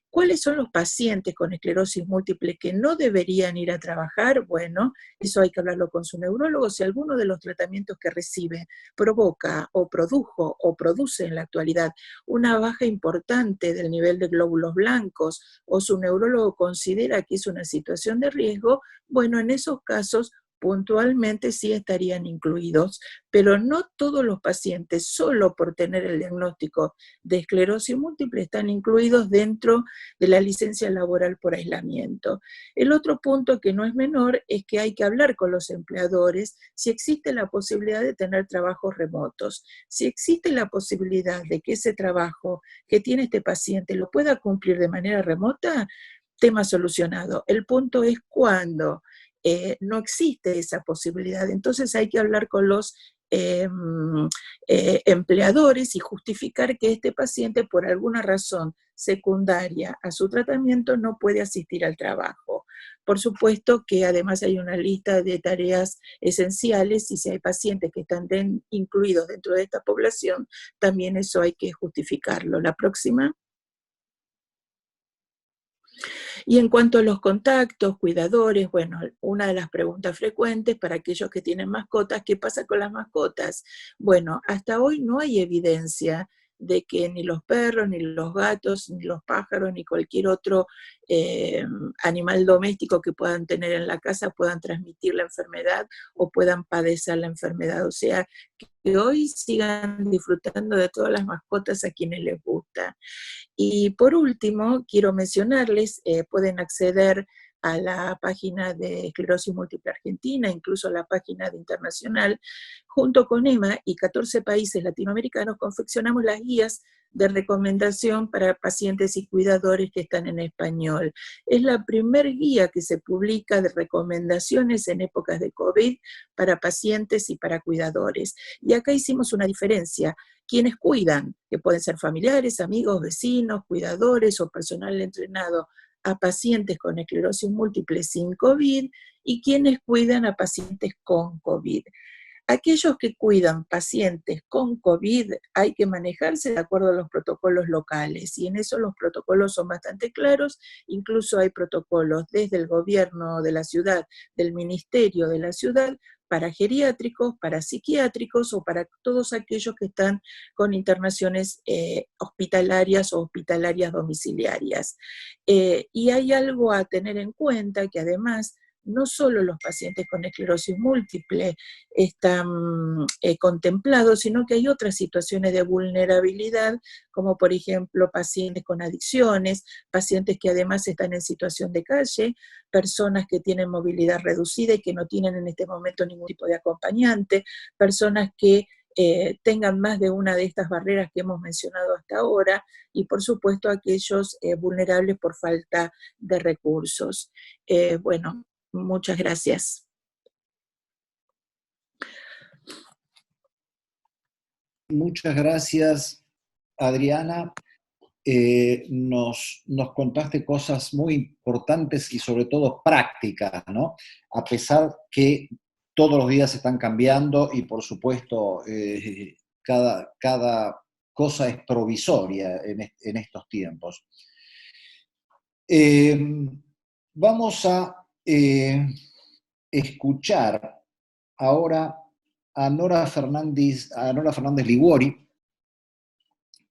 ¿Cuáles son los pacientes con esclerosis múltiple que no deberían ir a trabajar? Bueno, eso hay que hablarlo con su neurólogo. Si alguno de los tratamientos que recibe provoca o produjo o produce en la actualidad una baja importante del nivel de glóbulos blancos o su neurólogo considera que es una situación de riesgo, bueno, en esos casos puntualmente sí estarían incluidos, pero no todos los pacientes, solo por tener el diagnóstico de esclerosis múltiple, están incluidos dentro de la licencia laboral por aislamiento. El otro punto que no es menor es que hay que hablar con los empleadores si existe la posibilidad de tener trabajos remotos. Si existe la posibilidad de que ese trabajo que tiene este paciente lo pueda cumplir de manera remota, tema solucionado. El punto es cuándo no existe esa posibilidad. Entonces hay que hablar con los empleadores y justificar que este paciente por alguna razón secundaria a su tratamiento no puede asistir al trabajo. Por supuesto que además hay una lista de tareas esenciales y si hay pacientes que están incluidos dentro de esta población, también eso hay que justificarlo. La próxima. Y en cuanto a los contactos, cuidadores, bueno, una de las preguntas frecuentes para aquellos que tienen mascotas, ¿qué pasa con las mascotas? Bueno, hasta hoy no hay evidencia de que ni los perros, ni los gatos, ni los pájaros, ni cualquier otro animal doméstico que puedan tener en la casa puedan transmitir la enfermedad o puedan padecer la enfermedad. O sea, que hoy sigan disfrutando de todas las mascotas a quienes les gusta. Y por último, quiero mencionarles, pueden acceder a la página de Esclerosis Múltiple Argentina, incluso a la página de Internacional. Junto con EMA y 14 países latinoamericanos confeccionamos las guías de recomendación para pacientes y cuidadores que están en español. Es la primer guía que se publica de recomendaciones en épocas de COVID para pacientes y para cuidadores. Y acá hicimos una diferencia. Quienes cuidan, que pueden ser familiares, amigos, vecinos, cuidadores o personal entrenado a pacientes con esclerosis múltiple sin COVID, y quienes cuidan a pacientes con COVID. Aquellos que cuidan pacientes con COVID hay que manejarse de acuerdo a los protocolos locales, y en eso los protocolos son bastante claros. Incluso hay protocolos desde el gobierno de la ciudad, del ministerio de la ciudad, para geriátricos, para psiquiátricos o para todos aquellos que están con internaciones hospitalarias o hospitalarias domiciliarias. Y hay algo a tener en cuenta, que además no solo los pacientes con esclerosis múltiple están contemplados, sino que hay otras situaciones de vulnerabilidad, como por ejemplo pacientes con adicciones, pacientes que además están en situación de calle, personas que tienen movilidad reducida y que no tienen en este momento ningún tipo de acompañante, personas que tengan más de una de estas barreras que hemos mencionado hasta ahora, y por supuesto aquellos vulnerables por falta de recursos. Bueno, muchas gracias. Muchas gracias, Adriana. Nos contaste cosas muy importantes y sobre todo prácticas, ¿no? A pesar que todos los días están cambiando y por supuesto cada cosa es provisoria en estos tiempos. Vamos a escuchar ahora a Nora Fernández Liguori,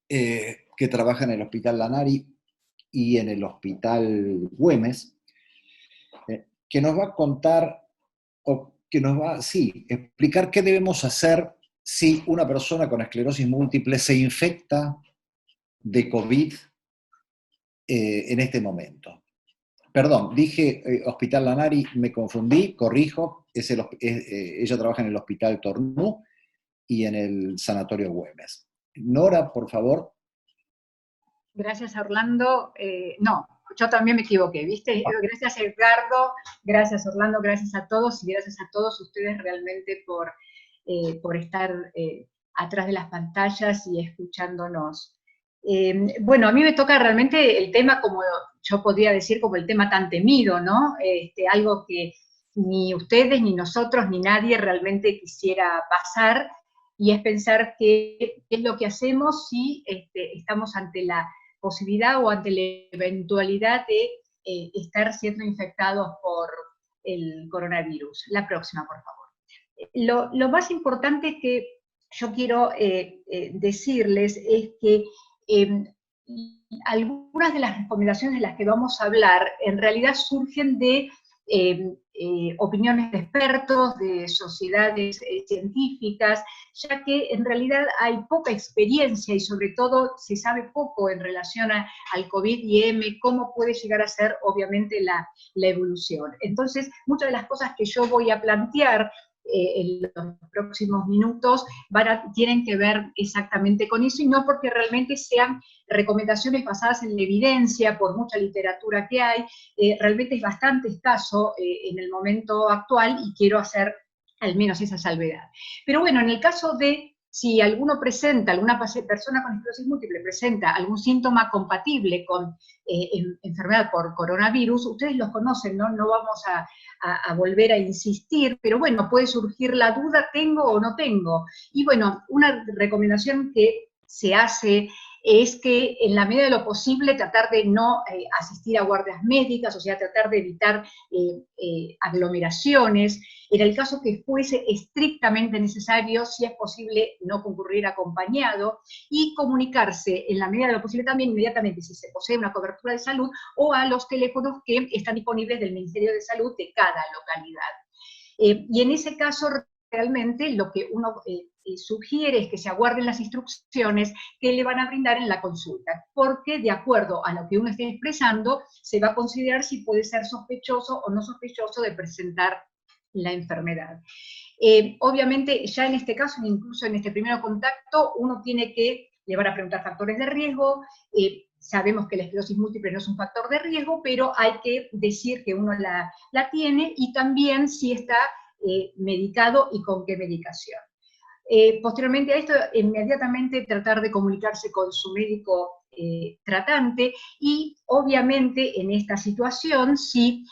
que trabaja en el Hospital Lanari y en el Hospital Güemes, que nos va a contar, o que nos va a explicar qué debemos hacer si una persona con esclerosis múltiple se infecta de COVID en este momento. Perdón, dije Hospital Lanari, me confundí, corrijo, ella trabaja en el Hospital Tornú y en el Sanatorio Güemes. Nora, por favor. Gracias, Orlando. No, yo también me equivoqué, ¿viste? Gracias, Edgardo, gracias, Orlando, gracias a todos, y gracias a todos ustedes realmente por estar atrás de las pantallas y escuchándonos. Bueno, a mí me toca realmente el tema, como yo podría decir, como el tema tan temido, ¿no? Algo que ni ustedes, ni nosotros, ni nadie realmente quisiera pasar, y es pensar qué es lo que hacemos si estamos ante la posibilidad o ante la eventualidad de estar siendo infectados por el coronavirus. La próxima, por favor. Lo más importante que yo quiero decirles es que algunas de las recomendaciones de las que vamos a hablar en realidad surgen de opiniones de expertos, de sociedades científicas, ya que en realidad hay poca experiencia y sobre todo se sabe poco en relación al COVID y M, cómo puede llegar a ser obviamente la evolución. Entonces, muchas de las cosas que yo voy a plantear en los próximos minutos tienen que ver exactamente con eso, y no porque realmente sean recomendaciones basadas en la evidencia, por mucha literatura que hay, realmente es bastante escaso en el momento actual, y quiero hacer al menos esa salvedad. Pero bueno, en el caso de si alguno presenta, alguna persona con esclerosis múltiple presenta algún síntoma compatible con enfermedad por coronavirus, ustedes los conocen, ¿no? No vamos a volver a insistir, pero bueno, puede surgir la duda, ¿tengo o no tengo? Y bueno, una recomendación que se hace es que en la medida de lo posible tratar de no asistir a guardias médicas, o sea, tratar de evitar aglomeraciones. En el caso que fuese estrictamente necesario, si es posible, no concurrir acompañado y comunicarse en la medida de lo posible también inmediatamente si se posee una cobertura de salud o a los teléfonos que están disponibles del Ministerio de Salud de cada localidad. Y en ese caso, realmente lo que uno sugiere es que se aguarden las instrucciones que le van a brindar en la consulta, porque de acuerdo a lo que uno esté expresando, se va a considerar si puede ser sospechoso o no sospechoso de presentar la enfermedad. Obviamente, ya en este caso, incluso en este primer contacto, uno tiene que, le van a preguntar factores de riesgo, sabemos que la esclerosis múltiple no es un factor de riesgo, pero hay que decir que uno la tiene, y también si está medicado y con qué medicación. Posteriormente a esto, inmediatamente tratar de comunicarse con su médico tratante, y obviamente en esta situación, si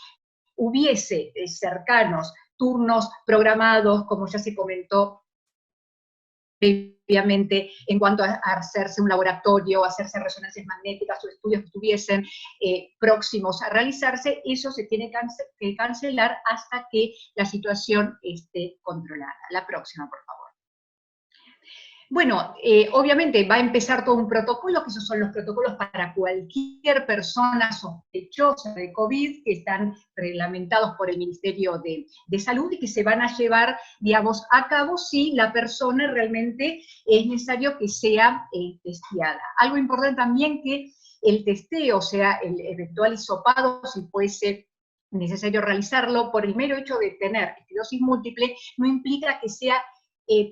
hubiese cercanos turnos programados, como ya se comentó previamente, en cuanto a hacerse un laboratorio, hacerse resonancias magnéticas o estudios que estuviesen próximos a realizarse, eso se tiene que cancelar hasta que la situación esté controlada. La próxima, por favor. Bueno, obviamente va a empezar todo un protocolo, que esos son los protocolos para cualquier persona sospechosa de COVID, que están reglamentados por el Ministerio de Salud y que se van a llevar, digamos, a cabo si la persona realmente es necesario que sea testeada. Algo importante también, que el testeo, o sea, el eventual hisopado, si fuese necesario realizarlo, por el mero hecho de tener esclerosis múltiple, no implica que sea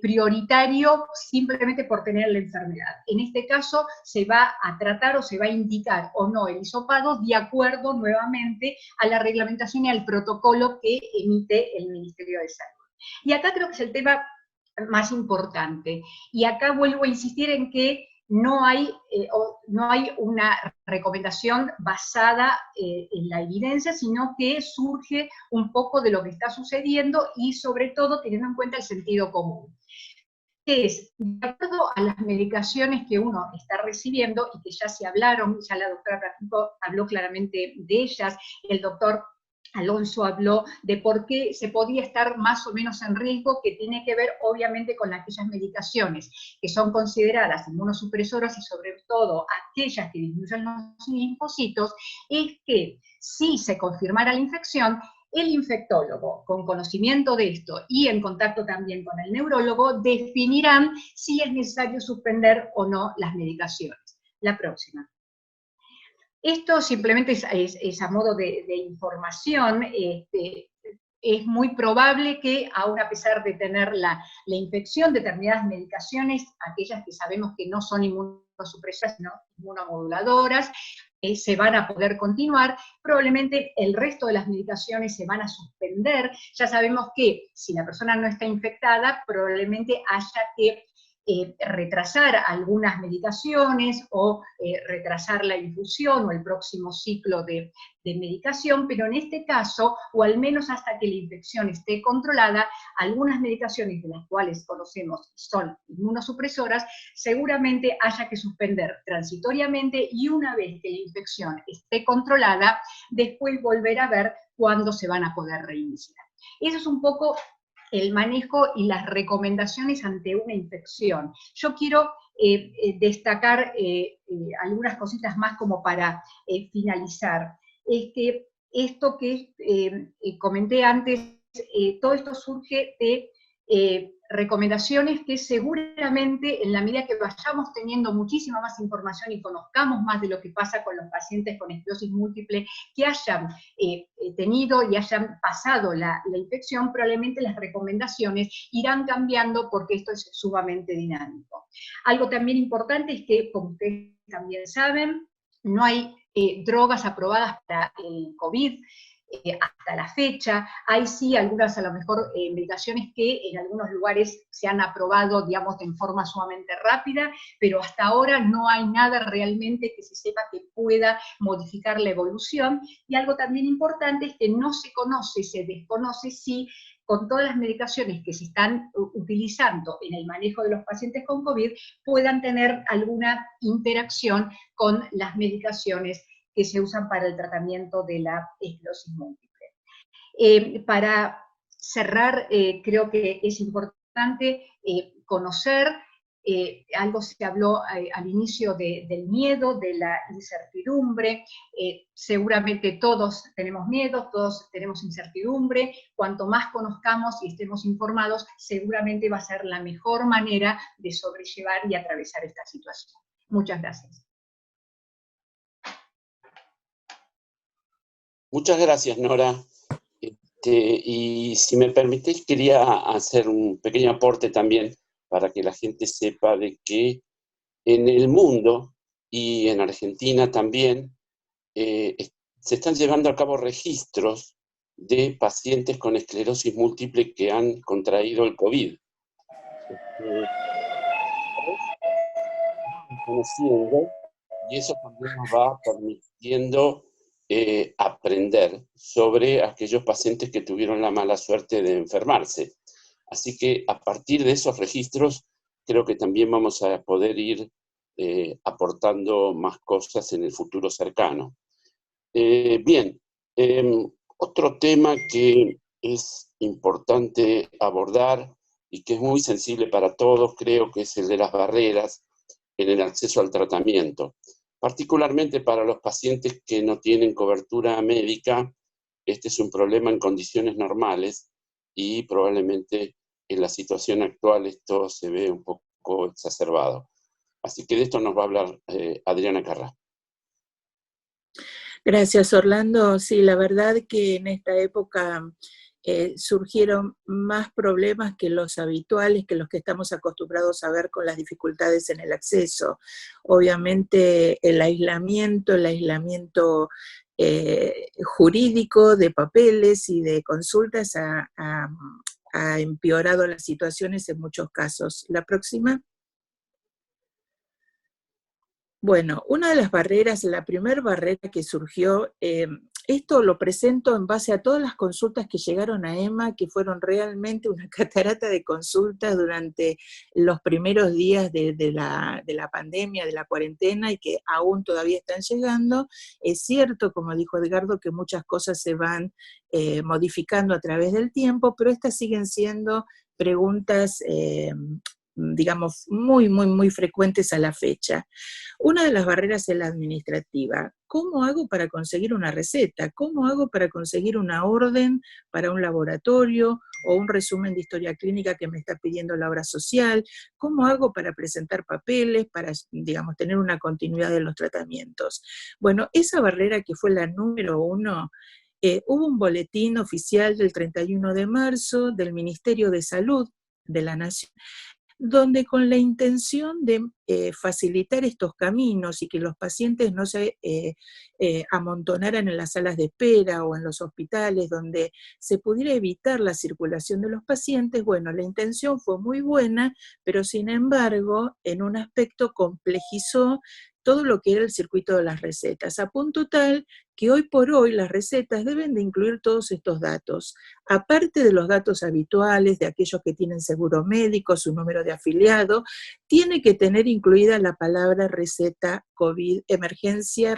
prioritario simplemente por tener la enfermedad. En este caso se va a tratar o se va a indicar o no el hisopado de acuerdo nuevamente a la reglamentación y al protocolo que emite el Ministerio de Salud. Y acá creo que es el tema más importante. Y acá vuelvo a insistir en que no hay una recomendación basada en la evidencia, sino que surge un poco de lo que está sucediendo y sobre todo teniendo en cuenta el sentido común. Que es, de acuerdo a las medicaciones que uno está recibiendo, y que ya se hablaron, ya la doctora Francisco habló claramente de ellas, el doctor Alonso habló de por qué se podía estar más o menos en riesgo, que tiene que ver obviamente con aquellas medicaciones que son consideradas inmunosupresoras y sobre todo aquellas que disminuyen los linfocitos, es que si se confirmara la infección, el infectólogo, con conocimiento de esto y en contacto también con el neurólogo, definirán si es necesario suspender o no las medicaciones. La próxima. Esto simplemente es a modo de información. Es muy probable que, aun a pesar de tener la infección, determinadas medicaciones, aquellas que sabemos que no son inmunosupresoras, sino inmunomoduladoras, se van a poder continuar. Probablemente el resto de las medicaciones se van a suspender. Ya sabemos que si la persona no está infectada, probablemente haya que retrasar algunas medicaciones o retrasar la infusión o el próximo ciclo de medicación, pero en este caso, o al menos hasta que la infección esté controlada, algunas medicaciones de las cuales conocemos son inmunosupresoras, seguramente haya que suspender transitoriamente, y una vez que la infección esté controlada, después volver a ver cuándo se van a poder reiniciar. Eso es un poco el manejo y las recomendaciones ante una infección. Yo quiero destacar algunas cositas más como para finalizar. Es que esto que comenté antes, todo esto surge de recomendaciones que seguramente en la medida que vayamos teniendo muchísima más información y conozcamos más de lo que pasa con los pacientes con esclerosis múltiple que hayan tenido y hayan pasado la infección, probablemente las recomendaciones irán cambiando porque esto es sumamente dinámico. Algo también importante es que, como ustedes también saben, no hay drogas aprobadas para el COVID. hasta la fecha. Hay sí algunas, a lo mejor, medicaciones que en algunos lugares se han aprobado, digamos, en forma sumamente rápida, pero hasta ahora no hay nada realmente que se sepa que pueda modificar la evolución. Y algo también importante es que no se conoce, se desconoce si con todas las medicaciones que se están utilizando en el manejo de los pacientes con COVID, puedan tener alguna interacción con las medicaciones que se usan para el tratamiento de la esclerosis múltiple. Para cerrar, creo que es importante conocer, algo se habló al inicio del miedo, de la incertidumbre. Seguramente todos tenemos miedo, todos tenemos incertidumbre. Cuanto más conozcamos y estemos informados, seguramente va a ser la mejor manera de sobrellevar y atravesar esta situación. Muchas gracias. Muchas gracias, Nora. Y si me permitís, quería hacer un pequeño aporte también para que la gente sepa de que en el mundo y en Argentina también se están llevando a cabo registros de pacientes con esclerosis múltiple que han contraído el COVID. Conociendo, y eso también nos va permitiendo aprender sobre aquellos pacientes que tuvieron la mala suerte de enfermarse. Así que a partir de esos registros, creo que también vamos a poder ir aportando más cosas en el futuro cercano. Bien, otro tema que es importante abordar y que es muy sensible para todos, creo que es el de las barreras en el acceso al tratamiento. Particularmente para los pacientes que no tienen cobertura médica, este es un problema en condiciones normales y probablemente en la situación actual esto se ve un poco exacerbado. Así que de esto nos va a hablar Adriana Carrà. Gracias, Orlando. Sí, la verdad que en esta época surgieron más problemas que los habituales, que los que estamos acostumbrados a ver con las dificultades en el acceso. Obviamente el aislamiento jurídico de papeles y de consultas ha empeorado las situaciones en muchos casos. La próxima. Bueno, una de las barreras, la primera barrera que surgió, esto lo presento en base a todas las consultas que llegaron a EMA, que fueron realmente una catarata de consultas durante los primeros días de la pandemia, de la cuarentena, y que aún todavía están llegando. Es cierto, como dijo Edgardo, que muchas cosas se van modificando a través del tiempo, pero estas siguen siendo preguntas digamos, muy frecuentes a la fecha. Una de las barreras es la administrativa. ¿Cómo hago para conseguir una receta? ¿Cómo hago para conseguir una orden para un laboratorio o un resumen de historia clínica que me está pidiendo la obra social? ¿Cómo hago para presentar papeles, para, digamos, tener una continuidad de los tratamientos? Bueno, esa barrera que fue la número 1, hubo un boletín oficial del 31 de marzo del Ministerio de Salud de la Nación, donde con la intención de facilitar estos caminos y que los pacientes no se amontonaran en las salas de espera o en los hospitales, donde se pudiera evitar la circulación de los pacientes, bueno, la intención fue muy buena, pero sin embargo, en un aspecto complejizó todo lo que era el circuito de las recetas, a punto tal que hoy por hoy las recetas deben de incluir todos estos datos, aparte de los datos habituales de aquellos que tienen seguro médico, su número de afiliado, tiene que tener incluida la palabra receta emergencia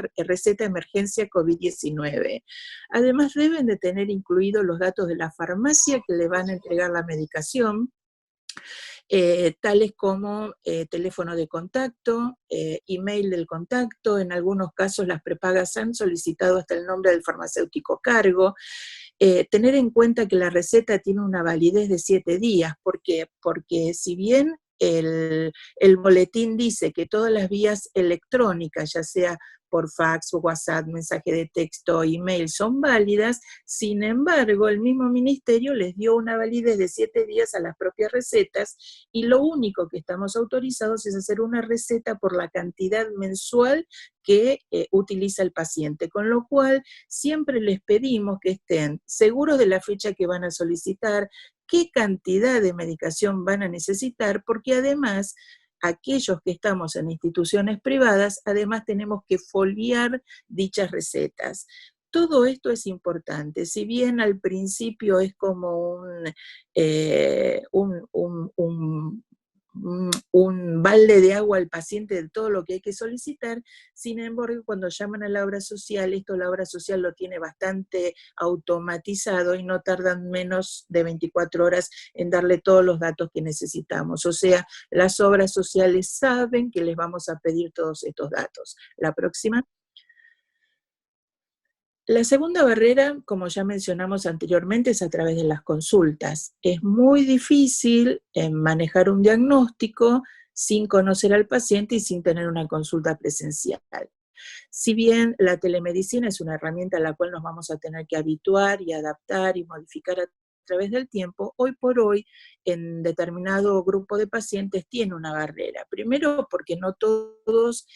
COVID-19. Además deben de tener incluidos los datos de la farmacia que le van a entregar la medicación, tales como teléfono de contacto, email del contacto. En algunos casos las prepagas han solicitado hasta el nombre del farmacéutico a cargo. Tener en cuenta que la receta tiene una validez de 7 días, porque si bien el boletín dice que todas las vías electrónicas, ya sea por fax, WhatsApp, mensaje de texto, email, son válidas. Sin embargo, el mismo ministerio les dio una validez de 7 días a las propias recetas, y lo único que estamos autorizados es hacer una receta por la cantidad mensual que utiliza el paciente, con lo cual siempre les pedimos que estén seguros de la fecha que van a solicitar, qué cantidad de medicación van a necesitar, porque además aquellos que estamos en instituciones privadas, además tenemos que foliar dichas recetas. Todo esto es importante, si bien al principio es como un balde de agua al paciente de todo lo que hay que solicitar, sin embargo, cuando llaman a la obra social, esto la obra social lo tiene bastante automatizado y no tardan menos de 24 horas en darle todos los datos que necesitamos. O sea, las obras sociales saben que les vamos a pedir todos estos datos. La próxima. La segunda barrera, como ya mencionamos anteriormente, es a través de las consultas. Es muy difícil manejar un diagnóstico sin conocer al paciente y sin tener una consulta presencial. Si bien la telemedicina es una herramienta a la cual nos vamos a tener que habituar y adaptar y modificar a través del tiempo, hoy por hoy en determinado grupo de pacientes tiene una barrera. Primero porque no todos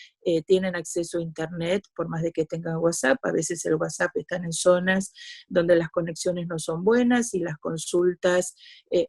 tienen acceso a internet, por más de que tengan WhatsApp. A veces el WhatsApp está en zonas donde las conexiones no son buenas y las consultas,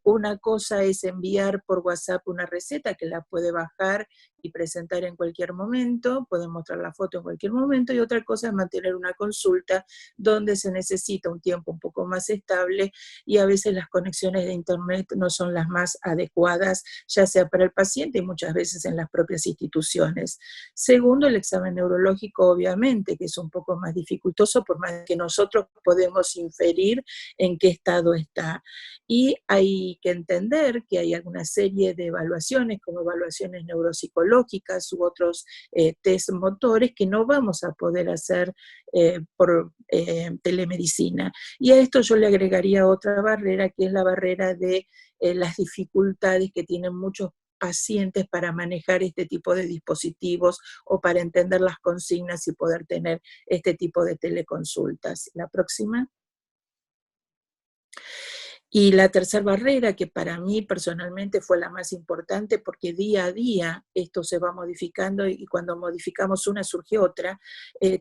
una cosa es enviar por WhatsApp una receta que la puede bajar y presentar en cualquier momento, pueden mostrar la foto en cualquier momento, y otra cosa es mantener una consulta donde se necesita un tiempo un poco más estable, y a veces las conexiones de internet no son las más adecuadas, ya sea para el paciente y muchas veces en las propias instituciones. Segundo, el examen neurológico, obviamente, que es un poco más dificultoso, por más que nosotros podemos inferir en qué estado está. Y hay que entender que hay alguna serie de evaluaciones, como evaluaciones neuropsicológicas u otros test motores, que no vamos a poder hacer por telemedicina. Y a esto yo le agregaría otra barrera, que es la barrera de las dificultades que tienen muchos pacientes para manejar este tipo de dispositivos o para entender las consignas y poder tener este tipo de teleconsultas. La próxima. Y la tercera barrera, que para mí personalmente fue la más importante, porque día a día esto se va modificando y cuando modificamos una surge otra,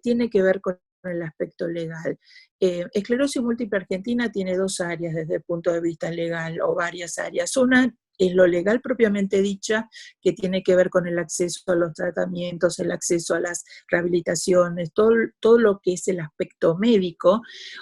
tiene que ver con el aspecto legal. Esclerosis múltiple argentina tiene dos áreas desde el punto de vista legal, o varias áreas. Una es lo legal propiamente dicha, que tiene que ver con el acceso a los tratamientos, el acceso a las rehabilitaciones, todo lo que es el aspecto médico.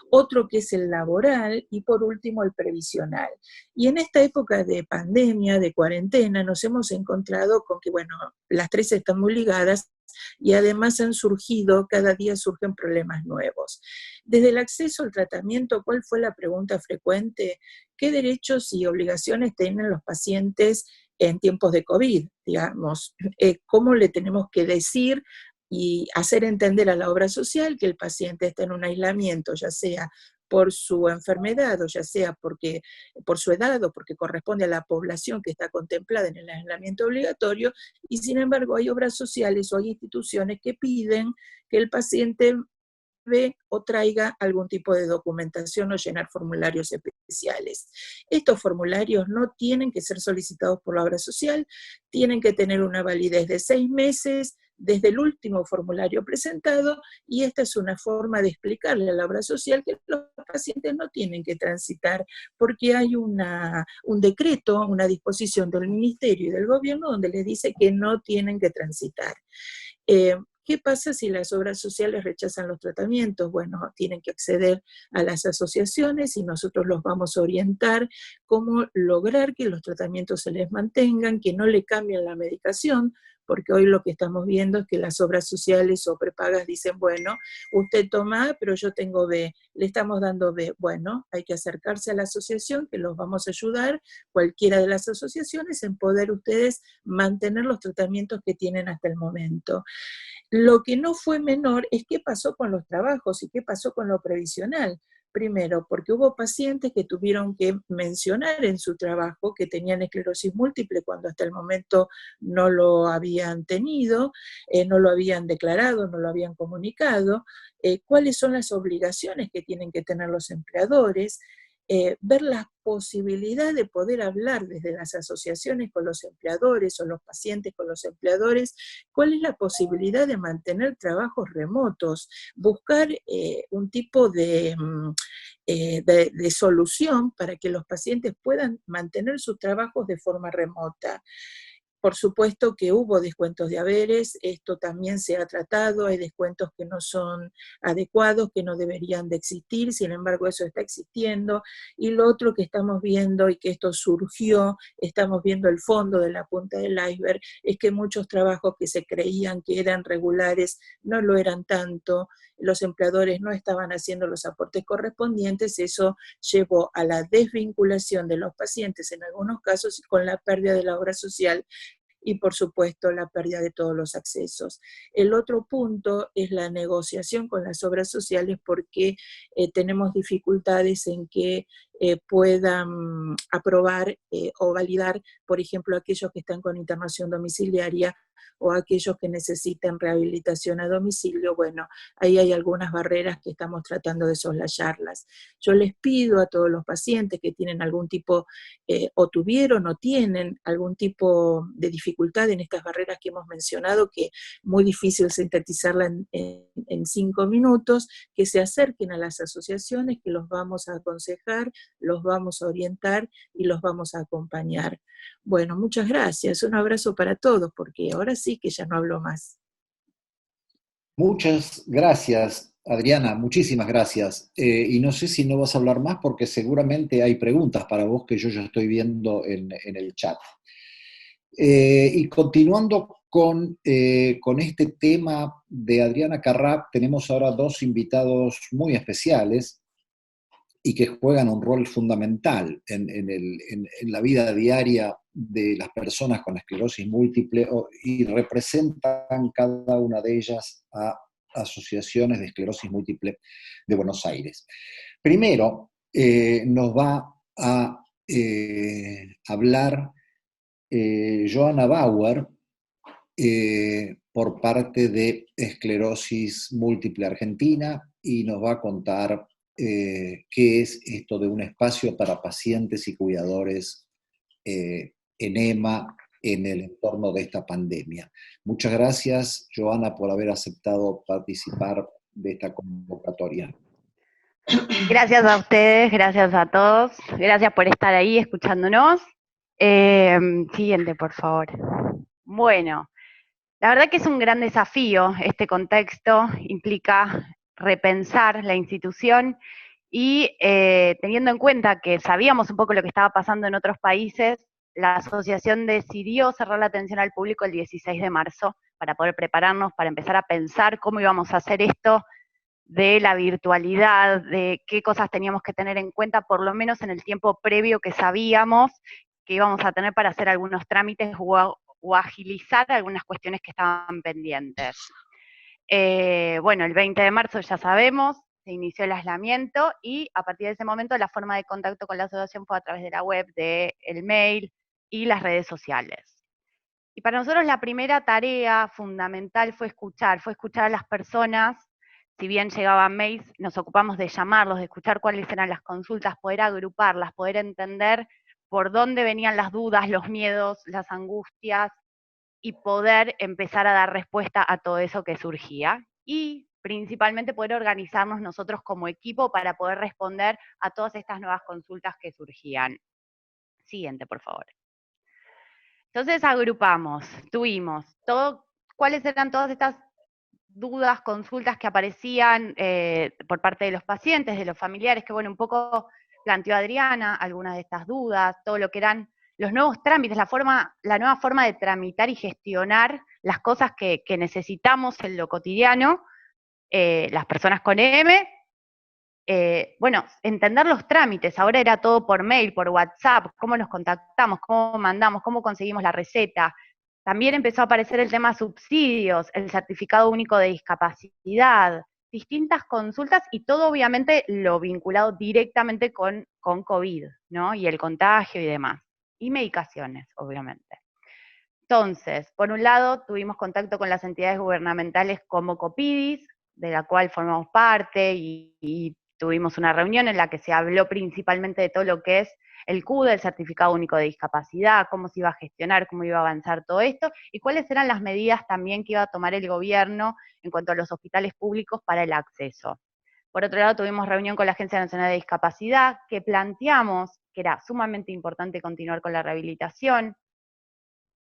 Otro que es el laboral, y por último el previsional. Y en esta época de pandemia, de cuarentena, nos hemos encontrado con que, bueno, las tres están muy ligadas, y además han surgido, cada día surgen problemas nuevos. Desde el acceso al tratamiento, ¿cuál fue la pregunta frecuente? ¿Qué derechos y obligaciones tienen los pacientes en tiempos de COVID? Digamos, ¿cómo le tenemos que decir y hacer entender a la obra social que el paciente está en un aislamiento, ya sea por su enfermedad, o ya sea porque por su edad, o porque corresponde a la población que está contemplada en el aislamiento obligatorio, y sin embargo hay obras sociales o hay instituciones que piden que el paciente ve o traiga algún tipo de documentación o llenar formularios especiales. Estos formularios no tienen que ser solicitados por la obra social, tienen que tener una validez de 6 meses, desde el último formulario presentado, y esta es una forma de explicarle a la obra social que los pacientes no tienen que transitar, porque hay un decreto, una disposición del Ministerio y del Gobierno donde les dice que no tienen que transitar. ¿Qué pasa si las obras sociales rechazan los tratamientos? Bueno, tienen que acceder a las asociaciones y nosotros los vamos a orientar cómo lograr que los tratamientos se les mantengan, que no le cambien la medicación, porque hoy lo que estamos viendo es que las obras sociales o prepagas dicen, bueno, usted toma A, pero yo tengo B, le estamos dando B. Bueno, hay que acercarse a la asociación, que los vamos a ayudar, cualquiera de las asociaciones, en poder ustedes mantener los tratamientos que tienen hasta el momento. Lo que no fue menor es qué pasó con los trabajos y qué pasó con lo previsional, Primero, porque hubo pacientes que tuvieron que mencionar en su trabajo que tenían esclerosis múltiple cuando hasta el momento no lo habían tenido, no lo habían declarado, no lo habían comunicado, cuáles son las obligaciones que tienen que tener los empleadores, ver la posibilidad de poder hablar desde las asociaciones con los empleadores o los pacientes con los empleadores, cuál es la posibilidad de mantener trabajos remotos, buscar un tipo de solución para que los pacientes puedan mantener sus trabajos de forma remota. Por supuesto que hubo descuentos de haberes, esto también se ha tratado, hay descuentos que no son adecuados, que no deberían de existir, sin embargo eso está existiendo. Y lo otro que estamos viendo, y que esto surgió, estamos viendo el fondo de la punta del iceberg, es que muchos trabajos que se creían que eran regulares no lo eran tanto, los empleadores no estaban haciendo los aportes correspondientes, eso llevó a la desvinculación de los pacientes en algunos casos con la pérdida de la obra social y por supuesto la pérdida de todos los accesos. El otro punto es la negociación con las obras sociales porque tenemos dificultades en que puedan aprobar o validar, por ejemplo, aquellos que están con internación domiciliaria o aquellos que necesitan rehabilitación a domicilio. Bueno, ahí hay algunas barreras que estamos tratando de soslayarlas. Yo les pido a todos los pacientes que tienen algún tipo, o tuvieron o tienen algún tipo de dificultad en estas barreras que hemos mencionado, que es muy difícil sintetizarla en 5 minutos, que se acerquen a las asociaciones, que los vamos a aconsejar, los vamos a orientar y los vamos a acompañar. Bueno, muchas gracias, un abrazo para todos, porque ahora sí que ya no hablo más. Muchas gracias, Adriana, muchísimas gracias. Y no sé si no vas a hablar más porque seguramente hay preguntas para vos que yo ya estoy viendo en el chat. Y continuando con este tema de Adriana Carrà, tenemos ahora 2 invitados muy especiales y que juegan un rol fundamental en la vida diaria de las personas con esclerosis múltiple y representan cada una de ellas a asociaciones de esclerosis múltiple de Buenos Aires. Primero, nos va a hablar Johanna Bauer por parte de Esclerosis Múltiple Argentina y nos va a contar qué es esto de un espacio para pacientes y cuidadores en EMA en el entorno de esta pandemia. Muchas gracias, Johanna, por haber aceptado participar de esta convocatoria. Gracias a ustedes, gracias a todos, gracias por estar ahí escuchándonos. Siguiente, por favor. Bueno, la verdad que es un gran desafío este contexto, implica repensar la institución y teniendo en cuenta que sabíamos un poco lo que estaba pasando en otros países, la asociación decidió cerrar la atención al público el 16 de marzo para poder prepararnos, para empezar a pensar cómo íbamos a hacer esto de la virtualidad, de qué cosas teníamos que tener en cuenta, por lo menos en el tiempo previo que sabíamos que íbamos a tener para hacer algunos trámites o agilizar algunas cuestiones que estaban pendientes. Bueno, el 20 de marzo ya sabemos, se inició el aislamiento y a partir de ese momento la forma de contacto con la asociación fue a través de la web, del mail y las redes sociales. Y para nosotros la primera tarea fundamental fue escuchar a las personas. Si bien llegaban mails, nos ocupamos de llamarlos, de escuchar cuáles eran las consultas, poder agruparlas, poder entender por dónde venían las dudas, los miedos, las angustias, y poder empezar a dar respuesta a todo eso que surgía. Y principalmente poder organizarnos nosotros como equipo para poder responder a todas estas nuevas consultas que surgían. Siguiente, por favor. Entonces agrupamos, tuvimos cuáles eran todas estas dudas, consultas que aparecían por parte de los pacientes, de los familiares, que bueno, un poco planteó Adriana, algunas de estas dudas, todo lo que eran los nuevos trámites, la nueva forma de tramitar y gestionar las cosas que necesitamos en lo cotidiano, las personas con EM, bueno, entender los trámites, ahora era todo por mail, por WhatsApp, cómo nos contactamos, cómo mandamos, cómo conseguimos la receta. También empezó a aparecer el tema subsidios, el certificado único de discapacidad, distintas consultas y todo obviamente lo vinculado directamente con COVID, ¿no? Y el contagio y demás. Y medicaciones, obviamente. Entonces, por un lado, tuvimos contacto con las entidades gubernamentales como Copidis, de la cual formamos parte, y tuvimos una reunión en la que se habló principalmente de todo lo que es el CUDE, el Certificado Único de Discapacidad, cómo se iba a gestionar, cómo iba a avanzar todo esto, y cuáles eran las medidas también que iba a tomar el gobierno en cuanto a los hospitales públicos para el acceso. Por otro lado, tuvimos reunión con la Agencia Nacional de Discapacidad, que planteamos que era sumamente importante continuar con la rehabilitación,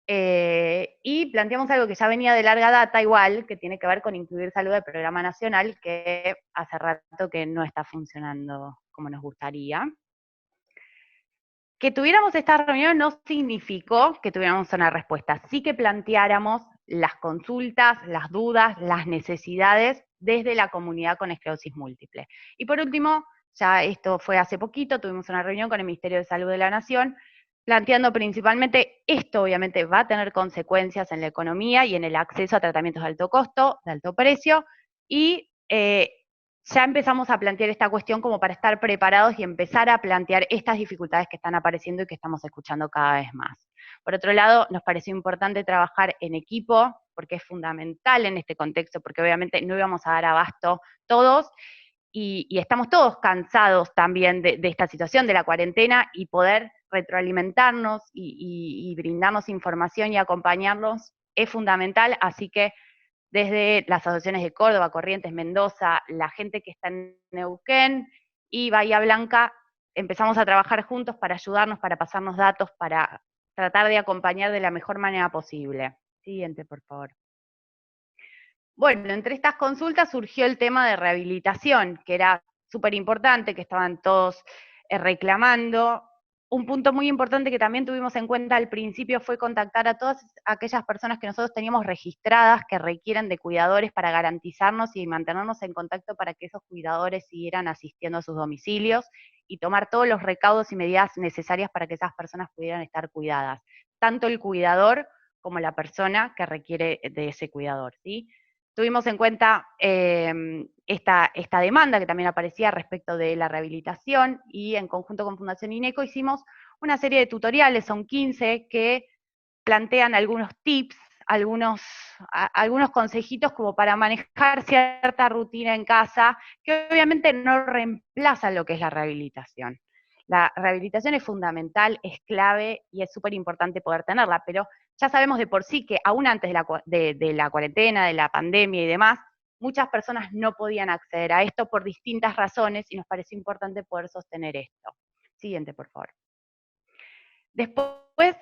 y planteamos algo que ya venía de larga data igual, que tiene que ver con incluir salud del programa nacional, que hace rato que no está funcionando como nos gustaría. Que tuviéramos esta reunión no significó que tuviéramos una respuesta, sí que planteáramos las consultas, las dudas, las necesidades desde la comunidad con esclerosis múltiple. Y por último, ya esto fue hace poquito, tuvimos una reunión con el Ministerio de Salud de la Nación, planteando principalmente, esto obviamente va a tener consecuencias en la economía y en el acceso a tratamientos de alto costo, de alto precio, y ya empezamos a plantear esta cuestión como para estar preparados y empezar a plantear estas dificultades que están apareciendo y que estamos escuchando cada vez más. Por otro lado, nos pareció importante trabajar en equipo, porque es fundamental en este contexto, porque obviamente no íbamos a dar abasto todos, y estamos todos cansados también de esta situación, de la cuarentena, y poder retroalimentarnos y brindarnos información y acompañarlos es fundamental, así que desde las asociaciones de Córdoba, Corrientes, Mendoza, la gente que está en Neuquén y Bahía Blanca, empezamos a trabajar juntos para ayudarnos, para pasarnos datos, para tratar de acompañar de la mejor manera posible. Siguiente, por favor. Bueno, entre estas consultas surgió el tema de rehabilitación, que era súper importante, que estaban todos reclamando. Un punto muy importante que también tuvimos en cuenta al principio fue contactar a todas aquellas personas que nosotros teníamos registradas que requieren de cuidadores para garantizarnos y mantenernos en contacto para que esos cuidadores siguieran asistiendo a sus domicilios y tomar todos los recaudos y medidas necesarias para que esas personas pudieran estar cuidadas, tanto el cuidador como la persona que requiere de ese cuidador, ¿sí? Tuvimos en cuenta esta demanda que también aparecía respecto de la rehabilitación, y en conjunto con Fundación INECO hicimos una serie de tutoriales, son 15, que plantean algunos tips, algunos consejitos como para manejar cierta rutina en casa, que obviamente no reemplazan lo que es la rehabilitación. La rehabilitación es fundamental, es clave y es súper importante poder tenerla, pero ya sabemos de por sí que aún antes de la cuarentena, de la pandemia y demás, muchas personas no podían acceder a esto por distintas razones y nos pareció importante poder sostener esto. Siguiente, por favor. Después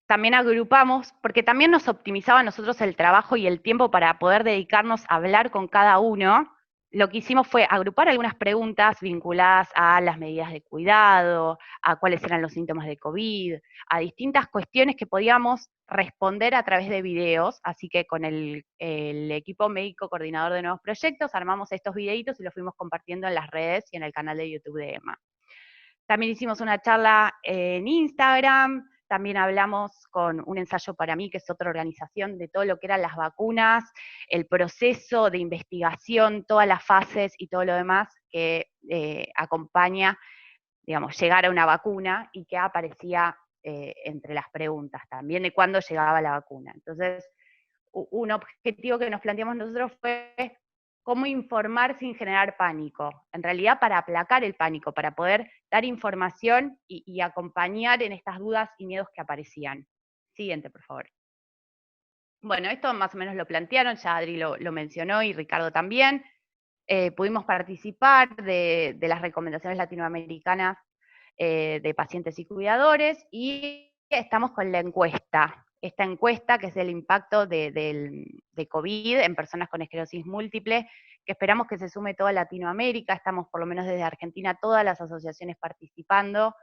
también agrupamos, porque también nos optimizaba a nosotros el trabajo y el tiempo para poder dedicarnos a hablar con cada uno. Lo que hicimos fue agrupar algunas preguntas vinculadas a las medidas de cuidado, a cuáles eran los síntomas de COVID, a distintas cuestiones que podíamos responder a través de videos, así que con el equipo médico coordinador de nuevos proyectos armamos estos videitos y los fuimos compartiendo en las redes y en el canal de YouTube de EMA. También hicimos una charla en Instagram, también hablamos con Un Ensayo para Mí, que es otra organización, de todo lo que eran las vacunas, el proceso de investigación, todas las fases y todo lo demás que acompaña, digamos, llegar a una vacuna, y que aparecía entre las preguntas también de cuándo llegaba la vacuna. Entonces, un objetivo que nos planteamos nosotros fue cómo informar sin generar pánico, en realidad para aplacar el pánico, para poder dar información y acompañar en estas dudas y miedos que aparecían. Siguiente, por favor. Bueno, esto más o menos lo plantearon, ya Adri lo mencionó y Ricardo también. Pudimos participar de las recomendaciones latinoamericanas de pacientes y cuidadores, y estamos con la encuesta. Esta encuesta, que es el impacto de COVID en personas con esclerosis múltiple, que esperamos que se sume toda Latinoamérica, estamos por lo menos desde Argentina todas las asociaciones participando.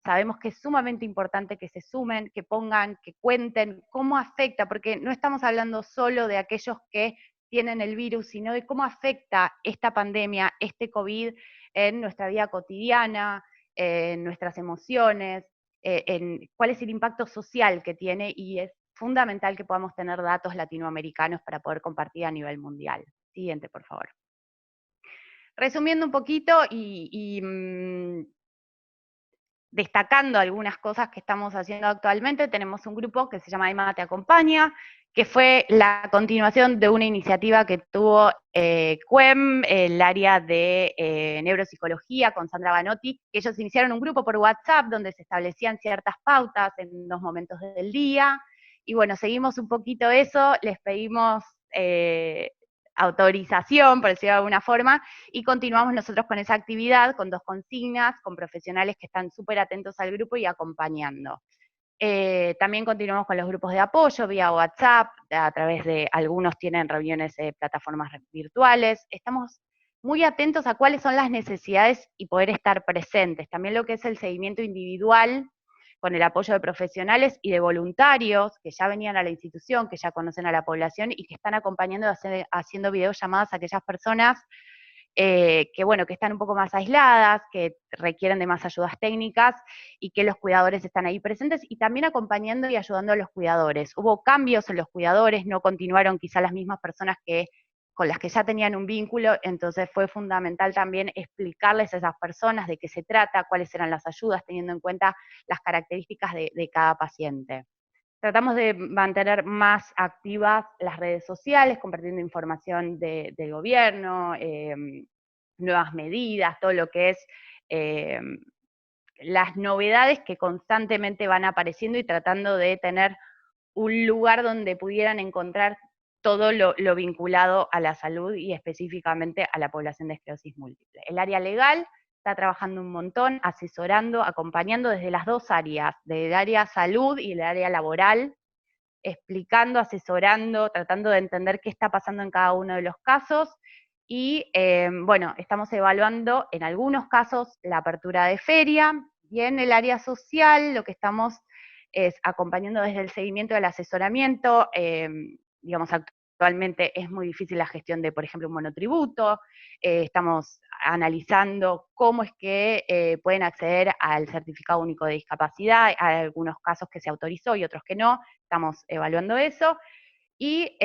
Sabemos que es sumamente importante que se sumen, que pongan, que cuenten cómo afecta, porque no estamos hablando solo de aquellos que tienen el virus, sino de cómo afecta esta pandemia, este COVID, en nuestra vida cotidiana, en nuestras emociones, en cuál es el impacto social que tiene, y es fundamental que podamos tener datos latinoamericanos para poder compartir a nivel mundial. Siguiente, por favor. Resumiendo un poquito y destacando algunas cosas que estamos haciendo actualmente, tenemos un grupo que se llama EMA Te Acompaña, que fue la continuación de una iniciativa que tuvo CUEM, el área de neuropsicología, con Sandra Banotti, que ellos iniciaron un grupo por WhatsApp donde se establecían ciertas pautas en los momentos del día, y bueno, seguimos un poquito eso, les pedimos autorización, por decirlo de alguna forma, y continuamos nosotros con esa actividad, con 2 consignas, con profesionales que están súper atentos al grupo y acompañando. También continuamos con los grupos de apoyo vía WhatsApp, a través de algunos tienen reuniones de plataformas virtuales. Estamos muy atentos a cuáles son las necesidades y poder estar presentes. También lo que es el seguimiento individual, con el apoyo de profesionales y de voluntarios que ya venían a la institución, que ya conocen a la población y que están acompañando, haciendo videollamadas a aquellas personas que están un poco más aisladas, que requieren de más ayudas técnicas y que los cuidadores están ahí presentes y también acompañando y ayudando a los cuidadores. Hubo cambios en los cuidadores, no continuaron quizá las mismas personas con las que ya tenían un vínculo, entonces fue fundamental también explicarles a esas personas de qué se trata, cuáles eran las ayudas, teniendo en cuenta las características de cada paciente. Tratamos de mantener más activas las redes sociales, compartiendo información del gobierno, nuevas medidas, todo lo que es las novedades que constantemente van apareciendo y tratando de tener un lugar donde pudieran encontrar todo lo vinculado a la salud y específicamente a la población de esclerosis múltiple. El área legal está trabajando un montón, asesorando, acompañando desde las 2 áreas, del área salud y el área laboral, explicando, asesorando, tratando de entender qué está pasando en cada uno de los casos, y estamos evaluando en algunos casos la apertura de feria, y en el área social lo que estamos es acompañando desde el seguimiento del asesoramiento, actualmente es muy difícil la gestión de, por ejemplo, un monotributo, estamos analizando cómo es que pueden acceder al certificado único de discapacidad, hay algunos casos que se autorizó y otros que no, estamos evaluando eso, y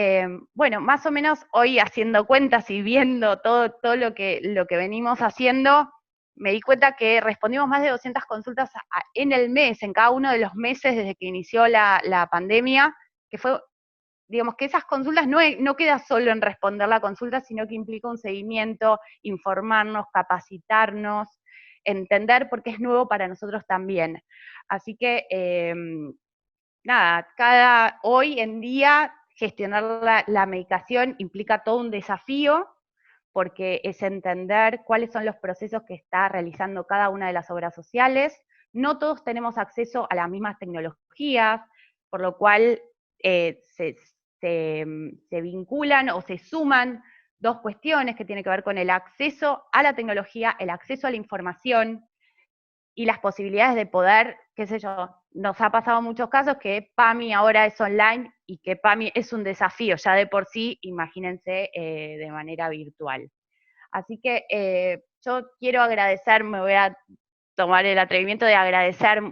más o menos hoy haciendo cuentas y viendo todo lo que venimos haciendo, me di cuenta que respondimos más de 200 consultas en el mes, en cada uno de los meses desde que inició la pandemia, que fue, digamos, que esas consultas no queda solo en responder la consulta, sino que implica un seguimiento, informarnos, capacitarnos, entender porque es nuevo para nosotros también. Así que, hoy en día, gestionar la medicación implica todo un desafío, porque es entender cuáles son los procesos que está realizando cada una de las obras sociales. No todos tenemos acceso a las mismas tecnologías, por lo cual se vinculan o se suman 2 cuestiones que tienen que ver con el acceso a la tecnología, el acceso a la información y las posibilidades de poder, qué sé yo, nos ha pasado en muchos casos que PAMI ahora es online y que PAMI es un desafío ya de por sí, imagínense de manera virtual. Así que yo quiero agradecer, me voy a tomar el atrevimiento de agradecer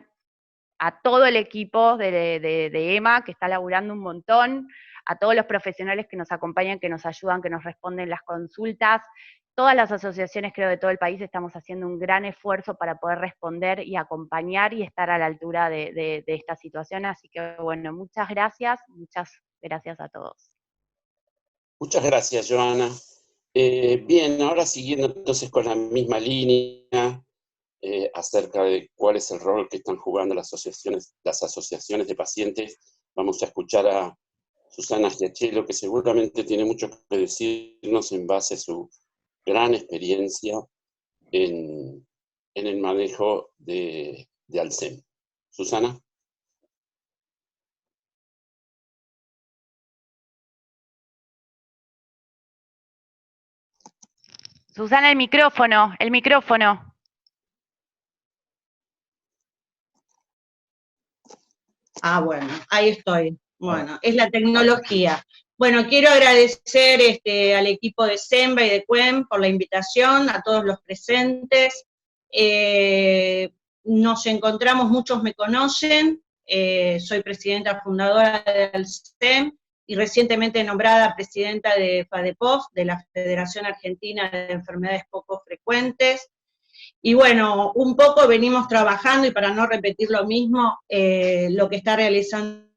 a todo el equipo de EMA, que está laburando un montón, a todos los profesionales que nos acompañan, que nos ayudan, que nos responden las consultas. Todas las asociaciones, creo, de todo el país estamos haciendo un gran esfuerzo para poder responder y acompañar y estar a la altura de esta situación. Así que, bueno, muchas gracias a todos. Muchas gracias, Joana. Bien, ahora siguiendo entonces con la misma línea, acerca de cuál es el rol que están jugando las asociaciones de pacientes, vamos a escuchar a Susana Giachelo, que seguramente tiene mucho que decirnos en base a su gran experiencia en el manejo de Alzheimer. Susana. Susana, el micrófono. Ah, bueno, ahí estoy. Bueno, es la tecnología. Bueno, quiero agradecer al equipo de SEMBA y de CUEM por la invitación, a todos los presentes. Nos encontramos, muchos me conocen, soy presidenta fundadora del SEM, y recientemente nombrada presidenta de FADEPOF, de la Federación Argentina de Enfermedades Poco Frecuentes. Y bueno, un poco venimos trabajando, y para no repetir lo mismo, lo que está realizando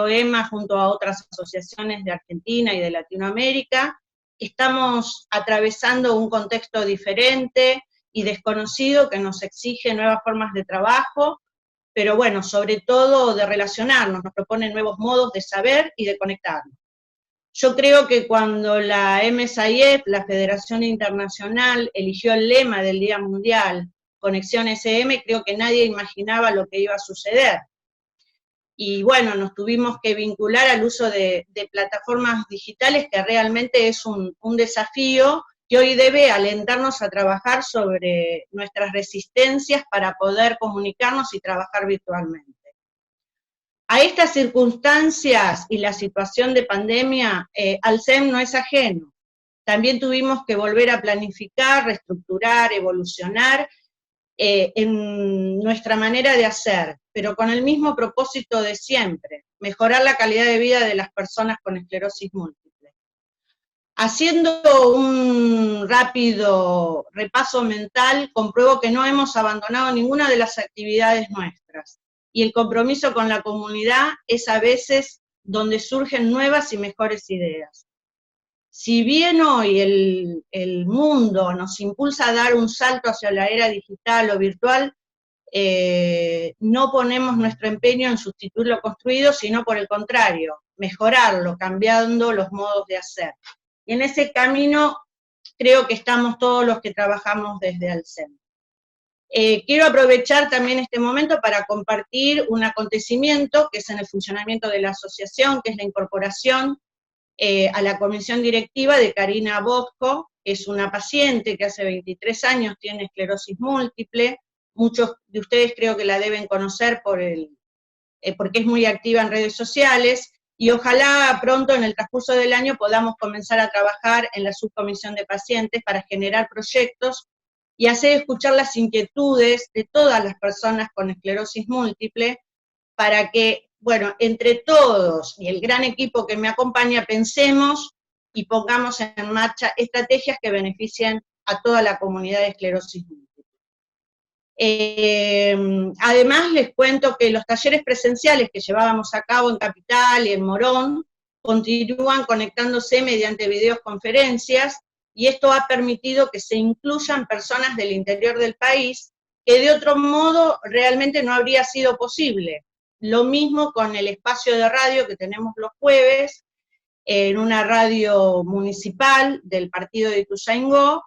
EMA junto a otras asociaciones de Argentina y de Latinoamérica. Estamos atravesando un contexto diferente y desconocido que nos exige nuevas formas de trabajo, pero bueno, sobre todo de relacionarnos, nos propone nuevos modos de saber y de conectarnos. Yo creo que cuando la MSIF, la Federación Internacional, eligió el lema del Día Mundial, Conexión SM, creo que nadie imaginaba lo que iba a suceder. Y bueno, nos tuvimos que vincular al uso de plataformas digitales, que realmente es un desafío que hoy debe alentarnos a trabajar sobre nuestras resistencias para poder comunicarnos y trabajar virtualmente. A estas circunstancias y la situación de pandemia, Alcem no es ajeno. También tuvimos que volver a planificar, reestructurar, evolucionar en nuestra manera de hacer, pero con el mismo propósito de siempre, mejorar la calidad de vida de las personas con esclerosis múltiple. Haciendo un rápido repaso mental, compruebo que no hemos abandonado ninguna de las actividades nuestras, y el compromiso con la comunidad es a veces donde surgen nuevas y mejores ideas. Si bien hoy el mundo nos impulsa a dar un salto hacia la era digital o virtual, no ponemos nuestro empeño en sustituir lo construido, sino por el contrario, mejorarlo, cambiando los modos de hacer. Y en ese camino creo que estamos todos los que trabajamos desde Alcem. Quiero aprovechar también este momento para compartir un acontecimiento que es en el funcionamiento de la asociación, que es la incorporación a la comisión directiva de Karina Bosco. Es una paciente que hace 23 años tiene esclerosis múltiple. Muchos de ustedes creo que la deben conocer porque es muy activa en redes sociales, y ojalá pronto en el transcurso del año podamos comenzar a trabajar en la subcomisión de pacientes para generar proyectos y hacer escuchar las inquietudes de todas las personas con esclerosis múltiple, para que, bueno, entre todos y el gran equipo que me acompaña, pensemos y pongamos en marcha estrategias que beneficien a toda la comunidad de esclerosis múltiple. Además, les cuento que los talleres presenciales que llevábamos a cabo en Capital y en Morón continúan conectándose mediante videoconferencias, y esto ha permitido que se incluyan personas del interior del país que de otro modo realmente no habría sido posible. Lo mismo con el espacio de radio que tenemos los jueves, en una radio municipal del partido de Ituzaingó,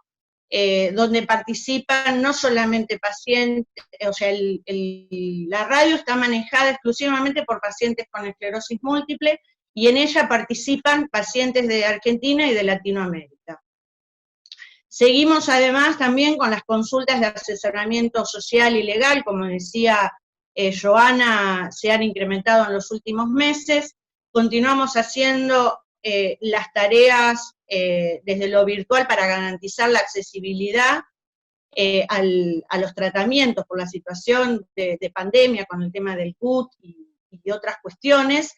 donde participan no solamente pacientes, o sea, la radio está manejada exclusivamente por pacientes con esclerosis múltiple, y en ella participan pacientes de Argentina y de Latinoamérica. Seguimos además también con las consultas de asesoramiento social y legal, como decía Joana, se han incrementado en los últimos meses. Continuamos haciendo las tareas desde lo virtual para garantizar la accesibilidad a los tratamientos por la situación de pandemia con el tema del CUT y otras cuestiones,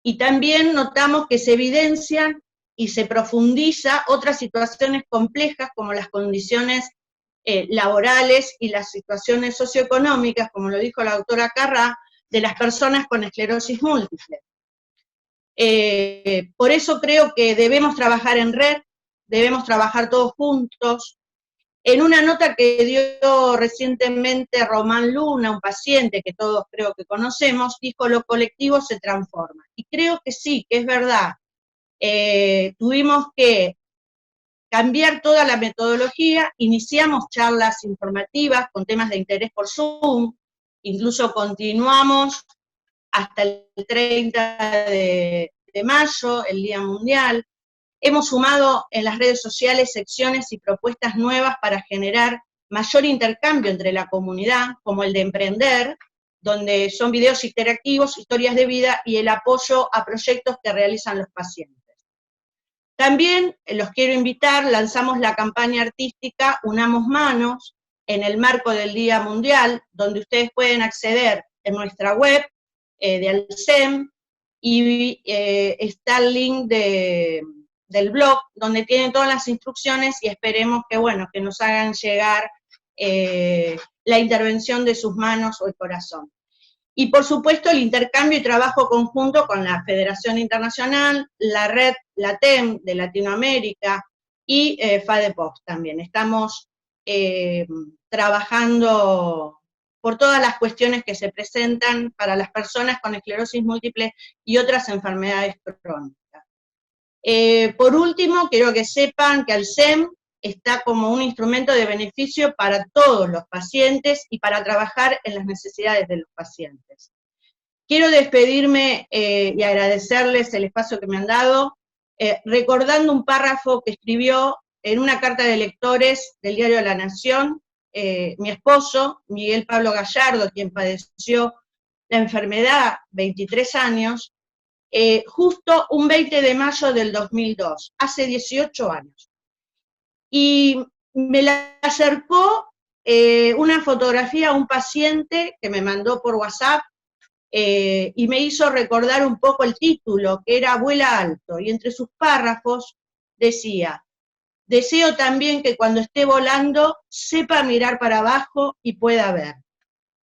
y también notamos que se evidencian y se profundiza otras situaciones complejas como las condiciones laborales y las situaciones socioeconómicas, como lo dijo la doctora Carrá, de las personas con esclerosis múltiple. Por eso creo que debemos trabajar en red, debemos trabajar todos juntos. En una nota que dio recientemente Román Luna, un paciente que todos creo que conocemos, dijo: lo colectivo se transforma. Y creo que sí, que es verdad. Tuvimos que cambiar toda la metodología, iniciamos charlas informativas con temas de interés por Zoom, incluso continuamos hasta el 30 de mayo, el Día Mundial. Hemos sumado en las redes sociales secciones y propuestas nuevas para generar mayor intercambio entre la comunidad, como el de Emprender, donde son videos interactivos, historias de vida y el apoyo a proyectos que realizan los pacientes. También los quiero invitar, lanzamos la campaña artística Unamos Manos, en el marco del Día Mundial, donde ustedes pueden acceder en nuestra web de Alcem y está el link del blog, donde tienen todas las instrucciones, y esperemos que, bueno, que nos hagan llegar la intervención de sus manos o el corazón. Y por supuesto el intercambio y trabajo conjunto con la Federación Internacional, la red LATEM de Latinoamérica y FADEPOF también. Estamos trabajando por todas las cuestiones que se presentan para las personas con esclerosis múltiple y otras enfermedades crónicas. Por último, quiero que sepan que ALCEM está como un instrumento de beneficio para todos los pacientes y para trabajar en las necesidades de los pacientes. Quiero despedirme y agradecerles el espacio que me han dado, recordando un párrafo que escribió en una carta de lectores del Diario de la Nación, mi esposo, Miguel Pablo Gallardo, quien padeció la enfermedad 23 años, justo un 20 de mayo del 2002, hace 18 años. Y me la acercó una fotografía a un paciente que me mandó por WhatsApp y me hizo recordar un poco el título, que era Vuela alto, y entre sus párrafos decía: deseo también que cuando esté volando sepa mirar para abajo y pueda ver.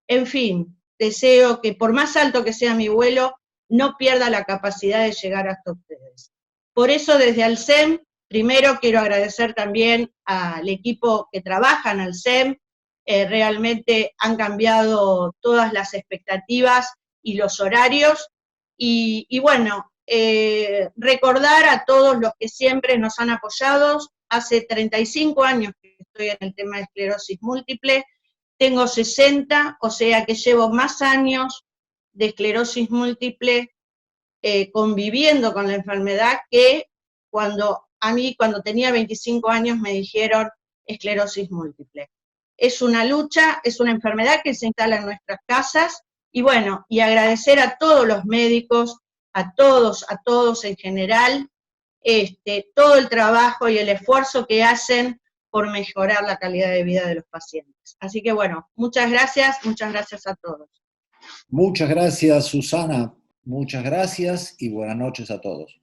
En fin, deseo que por más alto que sea mi vuelo, no pierda la capacidad de llegar hasta ustedes. Por eso desde ALCEM, primero quiero agradecer también al equipo que trabaja en ALCEM, realmente han cambiado todas las expectativas y los horarios, y bueno, recordar a todos los que siempre nos han apoyado. Hace 35 años que estoy en el tema de esclerosis múltiple, tengo 60, o sea que llevo más años de esclerosis múltiple conviviendo con la enfermedad que cuando tenía 25 años me dijeron esclerosis múltiple. Es una lucha, es una enfermedad que se instala en nuestras casas, y bueno, y agradecer a todos los médicos, a todos en general, todo el trabajo y el esfuerzo que hacen por mejorar la calidad de vida de los pacientes. Así que bueno, muchas gracias a todos. Muchas gracias, Susana, muchas gracias y buenas noches a todos.